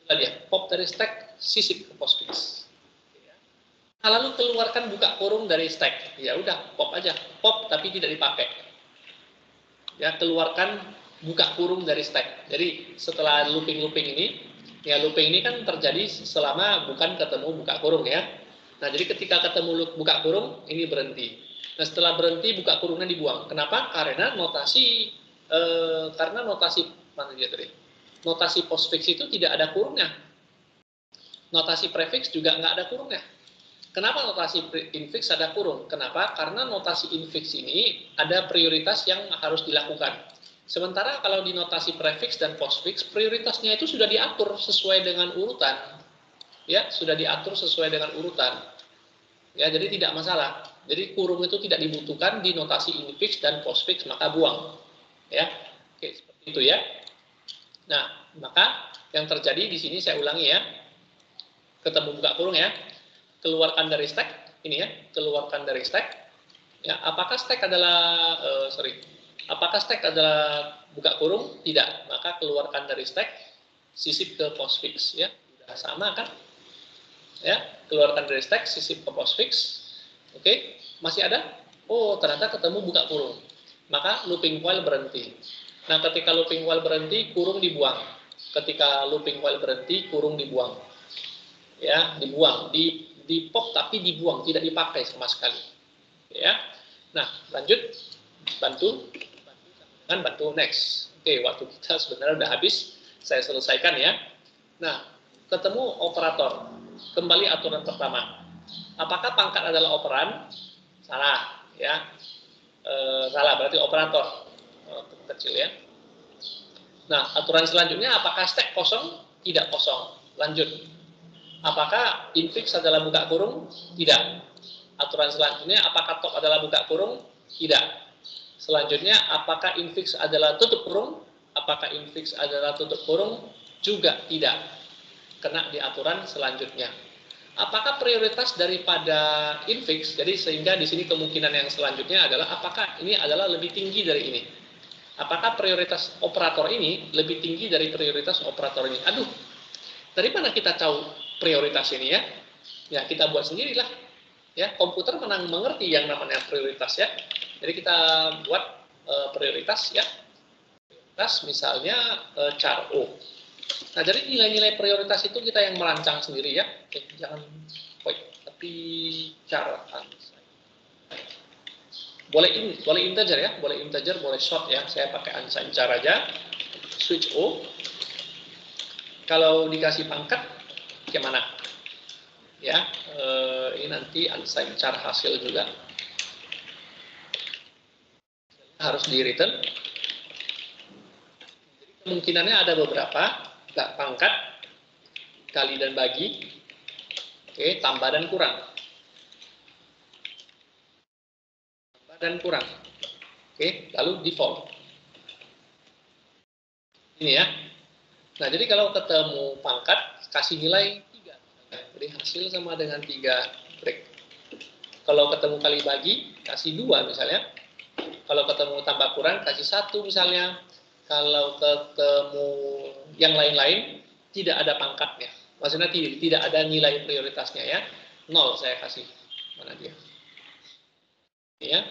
Tadi ya, pop dari stack, sisip ke postfix. Nah, lalu keluarkan buka kurung dari stack. Ya udah, pop aja. Pop tapi tidak dipakai. Ya, keluarkan buka kurung dari stack. Jadi setelah looping ini, ya looping ini kan terjadi selama bukan ketemu buka kurung ya. Nah, jadi ketika ketemu buka kurung, ini berhenti. Nah, setelah berhenti buka kurungnya dibuang. Kenapa? Karena notasi mana dia tadi? Notasi postfix itu tidak ada kurungnya. Notasi prefix juga nggak ada kurungnya. Kenapa notasi infix ada kurung? Kenapa? Karena notasi infix ini ada prioritas yang harus dilakukan. Sementara kalau di notasi prefix dan postfix, prioritasnya itu sudah diatur sesuai dengan urutan. Ya, sudah diatur sesuai dengan urutan. Ya, jadi tidak masalah. Jadi kurung itu tidak dibutuhkan di notasi infix dan postfix, maka buang. Ya, oke, seperti itu ya. Nah, maka yang terjadi di sini saya ulangi ya. Ketemu buka kurung ya. Keluarkan dari stack, ini ya, keluarkan dari stack. Ya, apakah stack adalah apakah stack adalah buka kurung? Tidak. Maka keluarkan dari stack, sisip ke postfix ya. Sudah sama kan? Ya, keluarkan dari stack, sisip ke postfix. Oke, masih ada? Oh, ternyata ketemu buka kurung. Maka looping while berhenti. Nah, ketika looping while berhenti, kurung dibuang. Ketika looping while berhenti, kurung dibuang. Ya, dibuang, di pop tapi dibuang, tidak dipakai sama sekali. Ya. Nah, lanjut bantu next. Oke, waktu kita sebenarnya udah habis, saya selesaikan ya. Nah, ketemu operator. Kembali aturan pertama. Apakah pangkat adalah operan? Salah, ya. Salah, berarti operator. Kecil ya. Nah, aturan selanjutnya, apakah stack kosong? Tidak kosong. Lanjut. Apakah infix adalah buka kurung? Tidak. Aturan selanjutnya, apakah top adalah buka kurung? Tidak. Selanjutnya, apakah infix adalah tutup kurung? Apakah infix adalah tutup kurung? Juga tidak. Kena di aturan selanjutnya. Apakah prioritas daripada infix? Jadi sehingga di sini kemungkinan yang selanjutnya adalah apakah ini adalah lebih tinggi dari ini? Apakah prioritas operator ini lebih tinggi dari prioritas operator ini? Aduh, dari mana kita tahu prioritas ini ya? Ya kita buat sendirilah. Ya, komputer mengerti yang namanya prioritas ya. Jadi kita buat prioritas ya. Prioritas misalnya char O. Nah, jadi nilai-nilai prioritas itu kita yang merancang sendiri ya. Oke, jangan tapi char boleh integer ya, boleh integer, boleh short ya. Saya pakai unsigned char aja. Switch O. Kalau dikasih pangkat, gimana? Ya, ini nanti unsigned char hasil juga harus di return. Kemungkinannya ada beberapa, pangkat, kali dan bagi, oke, tambah dan kurang. Tambah dan kurang. Oke, lalu default. Ini ya. Nah, jadi kalau ketemu pangkat, kasih nilai 3. Jadi hasil sama dengan 3 break. Kalau ketemu kali bagi, kasih 2 misalnya. Kalau ketemu tambah kurang, kasih 1 misalnya. Kalau ketemu yang lain-lain, tidak ada pangkatnya. Maksudnya tidak ada nilai prioritasnya ya. 0 saya kasih. Mana dia? Ya.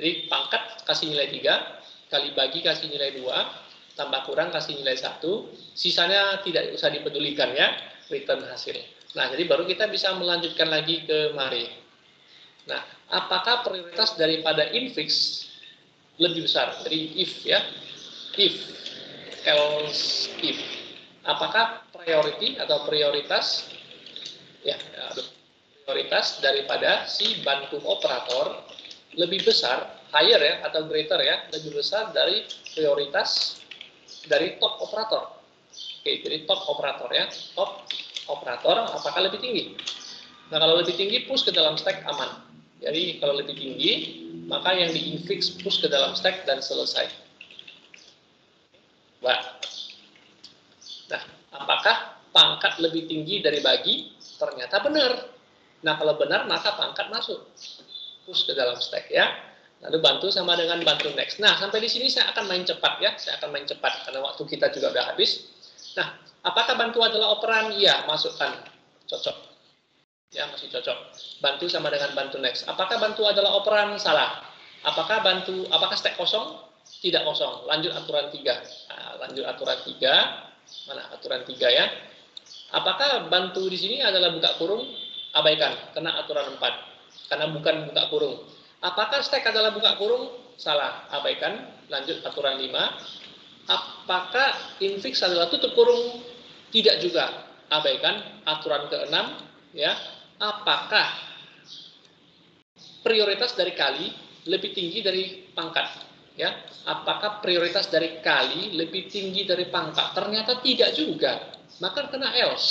Jadi pangkat kasih nilai 3, kali bagi kasih nilai 2, tambah kurang kasih nilai 1, sisanya tidak usah dipedulikan ya, return hasil. Nah, jadi baru kita bisa melanjutkan lagi ke mari. Nah, apakah prioritas daripada infix lebih besar? Jadi if ya. If, else, if. Apakah priority atau prioritas ya, prioritas daripada si bantu operator lebih besar, higher ya atau greater ya, lebih besar dari prioritas dari top operator. Oke, jadi top operator ya, top operator apakah lebih tinggi? Nah, kalau lebih tinggi push ke dalam stack aman. Jadi kalau lebih tinggi, maka yang di infix push ke dalam stack dan selesai. Wah. Nah, apakah pangkat lebih tinggi dari bagi? Ternyata benar. Nah, kalau benar maka pangkat masuk. Push ke dalam stack ya. Lalu bantu sama dengan bantu next. Nah, sampai di sini saya akan main cepat ya. Saya akan main cepat karena waktu kita juga udah habis. Nah, apakah bantu adalah operan? Iya, masukkan. Cocok. Ya, masih cocok. Bantu sama dengan bantu next. Apakah bantu adalah operan? Salah. Apakah stack kosong? Tidak kosong. Lanjut aturan 3. Nah, lanjut aturan 3. Mana aturan 3 ya? Apakah bantu di sini adalah buka kurung? Abaikan, kena aturan 4. Karena bukan buka kurung. Apakah stack adalah buka kurung? Salah, abaikan. Lanjut aturan 5. Apakah infix adalah tutup kurung? Tidak juga, abaikan. Aturan ke-6 ya. Apakah prioritas dari kali lebih tinggi dari pangkat? Ya, apakah prioritas dari kali lebih tinggi dari pangkat? Ternyata tidak juga. Maka kena else,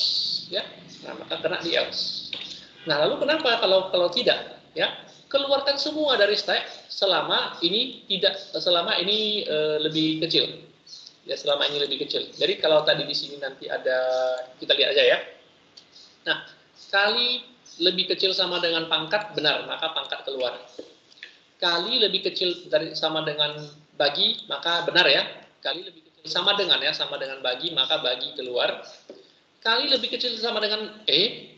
ya. Nah, maka kena di else. Nah, lalu kenapa kalau tidak? Ya, keluarkan semua dari stack selama ini lebih kecil. Ya, selama ini lebih kecil. Jadi kalau tadi di sini nanti ada, kita lihat aja ya. Nah, kali lebih kecil sama dengan pangkat, benar, maka pangkat keluar. Kali lebih kecil sama dengan bagi, maka benar ya. Kali lebih kecil sama dengan bagi, maka bagi keluar. Kali lebih kecil sama dengan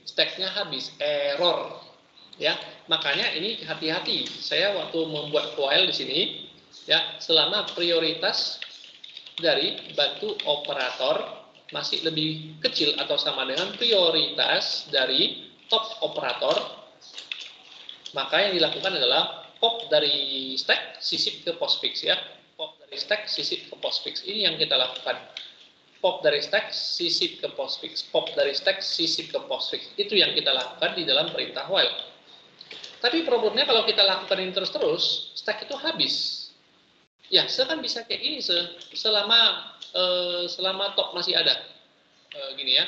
stacknya habis, error. Ya, makanya ini hati-hati. Saya waktu membuat file di sini, ya, selama prioritas dari bantu operator masih lebih kecil atau sama dengan prioritas dari top operator, maka yang dilakukan adalah pop dari stack sisip ke postfix ya. Pop dari stack sisip ke postfix. Ini yang kita lakukan. Pop dari stack sisip ke postfix. Pop dari stack sisip ke postfix. Itu yang kita lakukan di dalam perintah while. Tapi problemnya kalau kita lakukan ini terus-terus, stack itu habis. Ya, kan bisa kayak gini selama top masih ada. Gini ya.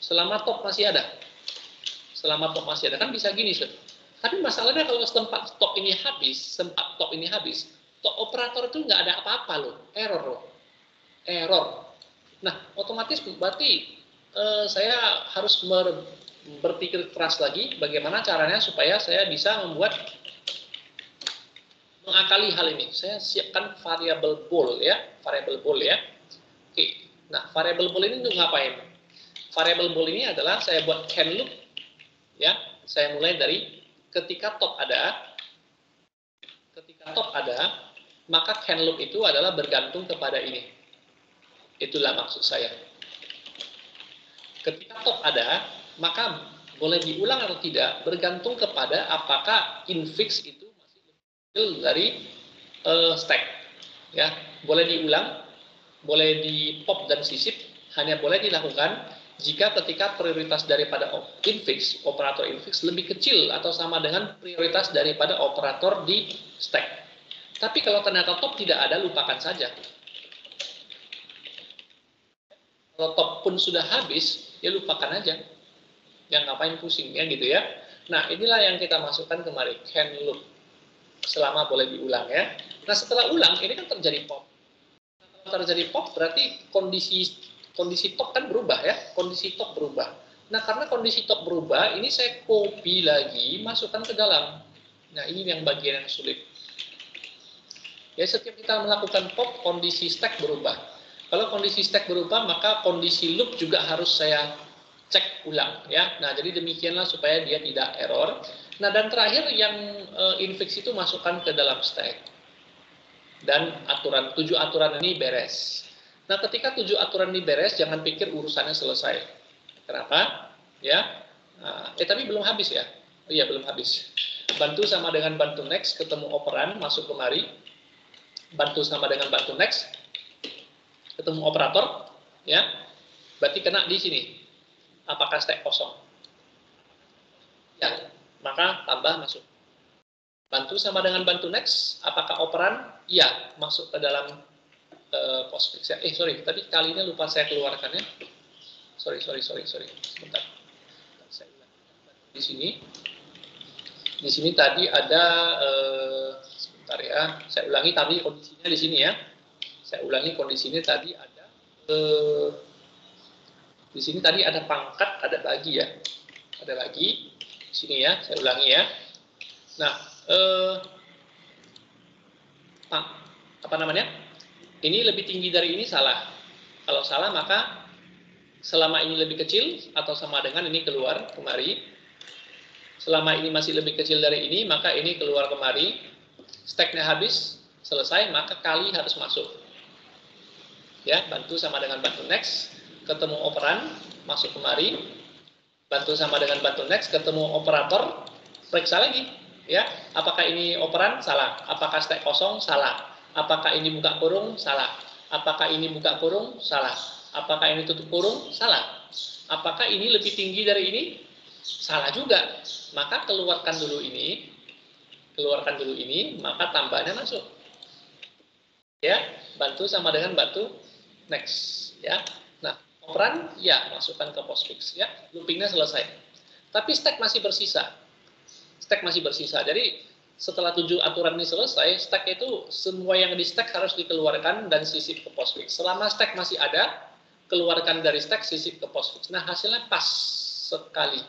Selama top masih ada. Selama top masih ada kan bisa gini tapi masalahnya kalau tempat top ini habis, top operator itu nggak ada apa-apa loh, error. Nah, otomatis berarti saya harus berpikir keras lagi bagaimana caranya supaya saya bisa mengakali hal ini, saya siapkan variabel bool ya, variabel bool ya. Oke, nah variabel bool ini untuk ngapain? Variabel bool ini adalah saya buat can loop ya. Saya mulai dari ketika top ada, maka can loop itu adalah bergantung kepada ini. Itulah maksud saya. Ketika top ada, maka boleh diulang atau tidak bergantung kepada apakah infix itu masih lebih kecil dari stack. Ya, boleh diulang, boleh di pop dan sisip, hanya boleh dilakukan jika ketika prioritas daripada infix, operator infix lebih kecil atau sama dengan prioritas daripada operator di stack. Tapi kalau ternyata top tidak ada, lupakan saja. Kalau top pun sudah habis, ya lupakan aja. Yang ngapain pusingnya gitu ya. Nah, inilah yang kita masukkan kemarin, can loop. Selama boleh diulang ya. Nah, setelah ulang, ini kan terjadi pop. Kalau terjadi pop, berarti kondisi top kan berubah ya. Kondisi top berubah. Nah, karena kondisi top berubah, ini saya copy lagi, masukkan ke dalam. Nah, ini yang bagian yang sulit. Ya, setiap kita melakukan pop, kondisi stack berubah. Kalau kondisi stack berubah, maka kondisi loop juga harus saya cek ulang ya. Nah, jadi demikianlah supaya dia tidak error. Nah, dan terakhir yang infix itu masukkan ke dalam stack. Dan aturan 7 aturan ini beres. Nah, ketika 7 aturan ini beres, jangan pikir urusannya selesai. Kenapa? Ya. Nah, tapi belum habis ya. Oh iya, belum habis. Bantu sama dengan bantu next, ketemu operan, masuk kemari. Bantu sama dengan bantu next, ketemu operator, ya. Berarti kena di sini. Apakah stack kosong? Ya, maka tambah masuk. Bantu sama dengan bantu next, apakah operan? Iya, masuk ke dalam postfix. Sorry, tadi kalinya lupa saya keluarkannya. Sorry. Sebentar. Saya ulang. Di sini tadi ada sebentar ya. Saya ulangi tadi kondisinya di sini ya. Saya ulangi kondisinya tadi ada di sini tadi ada pangkat, ada bagi ya. Ada bagi di sini ya, saya ulangi ya. Nah, apa namanya? Ini lebih tinggi dari ini salah. Kalau salah maka selama ini lebih kecil atau sama dengan ini keluar kemari. Selama ini masih lebih kecil dari ini, maka ini keluar kemari. Stacknya habis, selesai, maka kali harus masuk. Ya, bantu sama dengan bantu next, ketemu operan, masuk kemari. Bantu sama dengan bantu next, ketemu operator, periksa lagi. Ya, apakah ini operan? Salah. Apakah stack kosong? Salah. Apakah ini buka kurung? Salah. Apakah ini buka kurung? Salah. Apakah ini tutup kurung? Salah. Apakah ini lebih tinggi dari ini? Salah juga. Maka keluarkan dulu ini, maka tambahnya masuk. Ya, bantu sama dengan bantu next. Ya, nah operan ya masukkan ke postfix. Ya, loopingnya selesai. Tapi stack masih bersisa. Jadi setelah 7 aturan ini selesai, stack itu semua yang di stack harus dikeluarkan dan sisip ke postfix. Selama stack masih ada, keluarkan dari stack, sisip ke postfix. Nah, hasilnya pas sekali.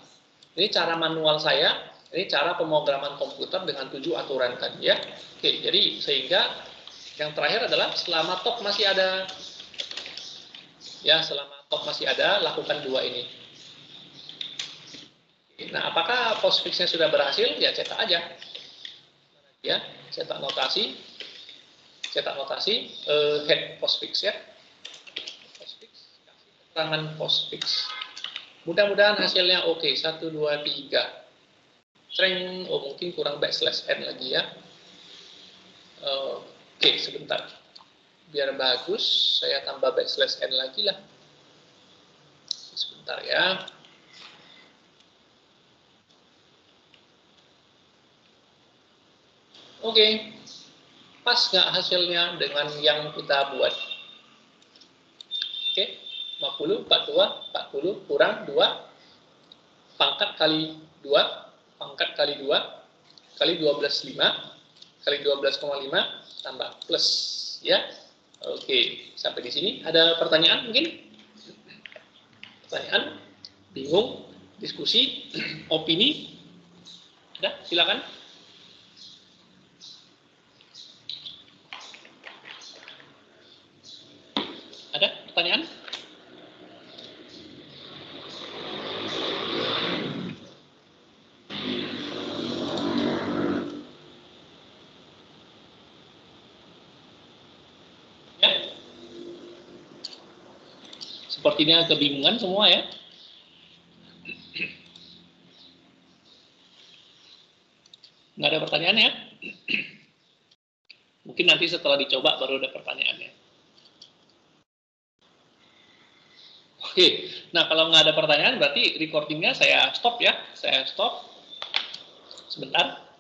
Ini cara manual saya, ini cara pemrograman komputer dengan 7 aturan tadi ya. Oke, jadi sehingga yang terakhir adalah selama top masih ada. Ya, selama top masih ada, lakukan 2 ini. Nah, apakah postfixnya sudah berhasil? Ya, cetak aja. Ya, cetak notasi head postfix ya. Postfix, kasih keterangan postfix. Mudah-mudahan hasilnya oke. 1, 2, 3. Streng, mungkin kurang backslash n lagi ya. Oke, sebentar. Biar bagus, saya tambah backslash n lagi lah. Sebentar ya. Oke. Pas nggak hasilnya dengan yang kita buat? Oke. 50, 42, 40, kurang 2, pangkat kali 2, pangkat kali 2, kali 12,5, kali 12,5, tambah plus, ya. Oke, sampai di sini ada pertanyaan mungkin? Pertanyaan? Bingung? Diskusi? Opini? Ada? Silakan. pertanyaan? Ya. Sepertinya kebingungan semua ya. Nggak ada pertanyaan ya? Mungkin nanti setelah dicoba baru ada pertanyaannya. Oke, nah kalau nggak ada pertanyaan berarti recordingnya saya stop ya. Saya stop sebentar.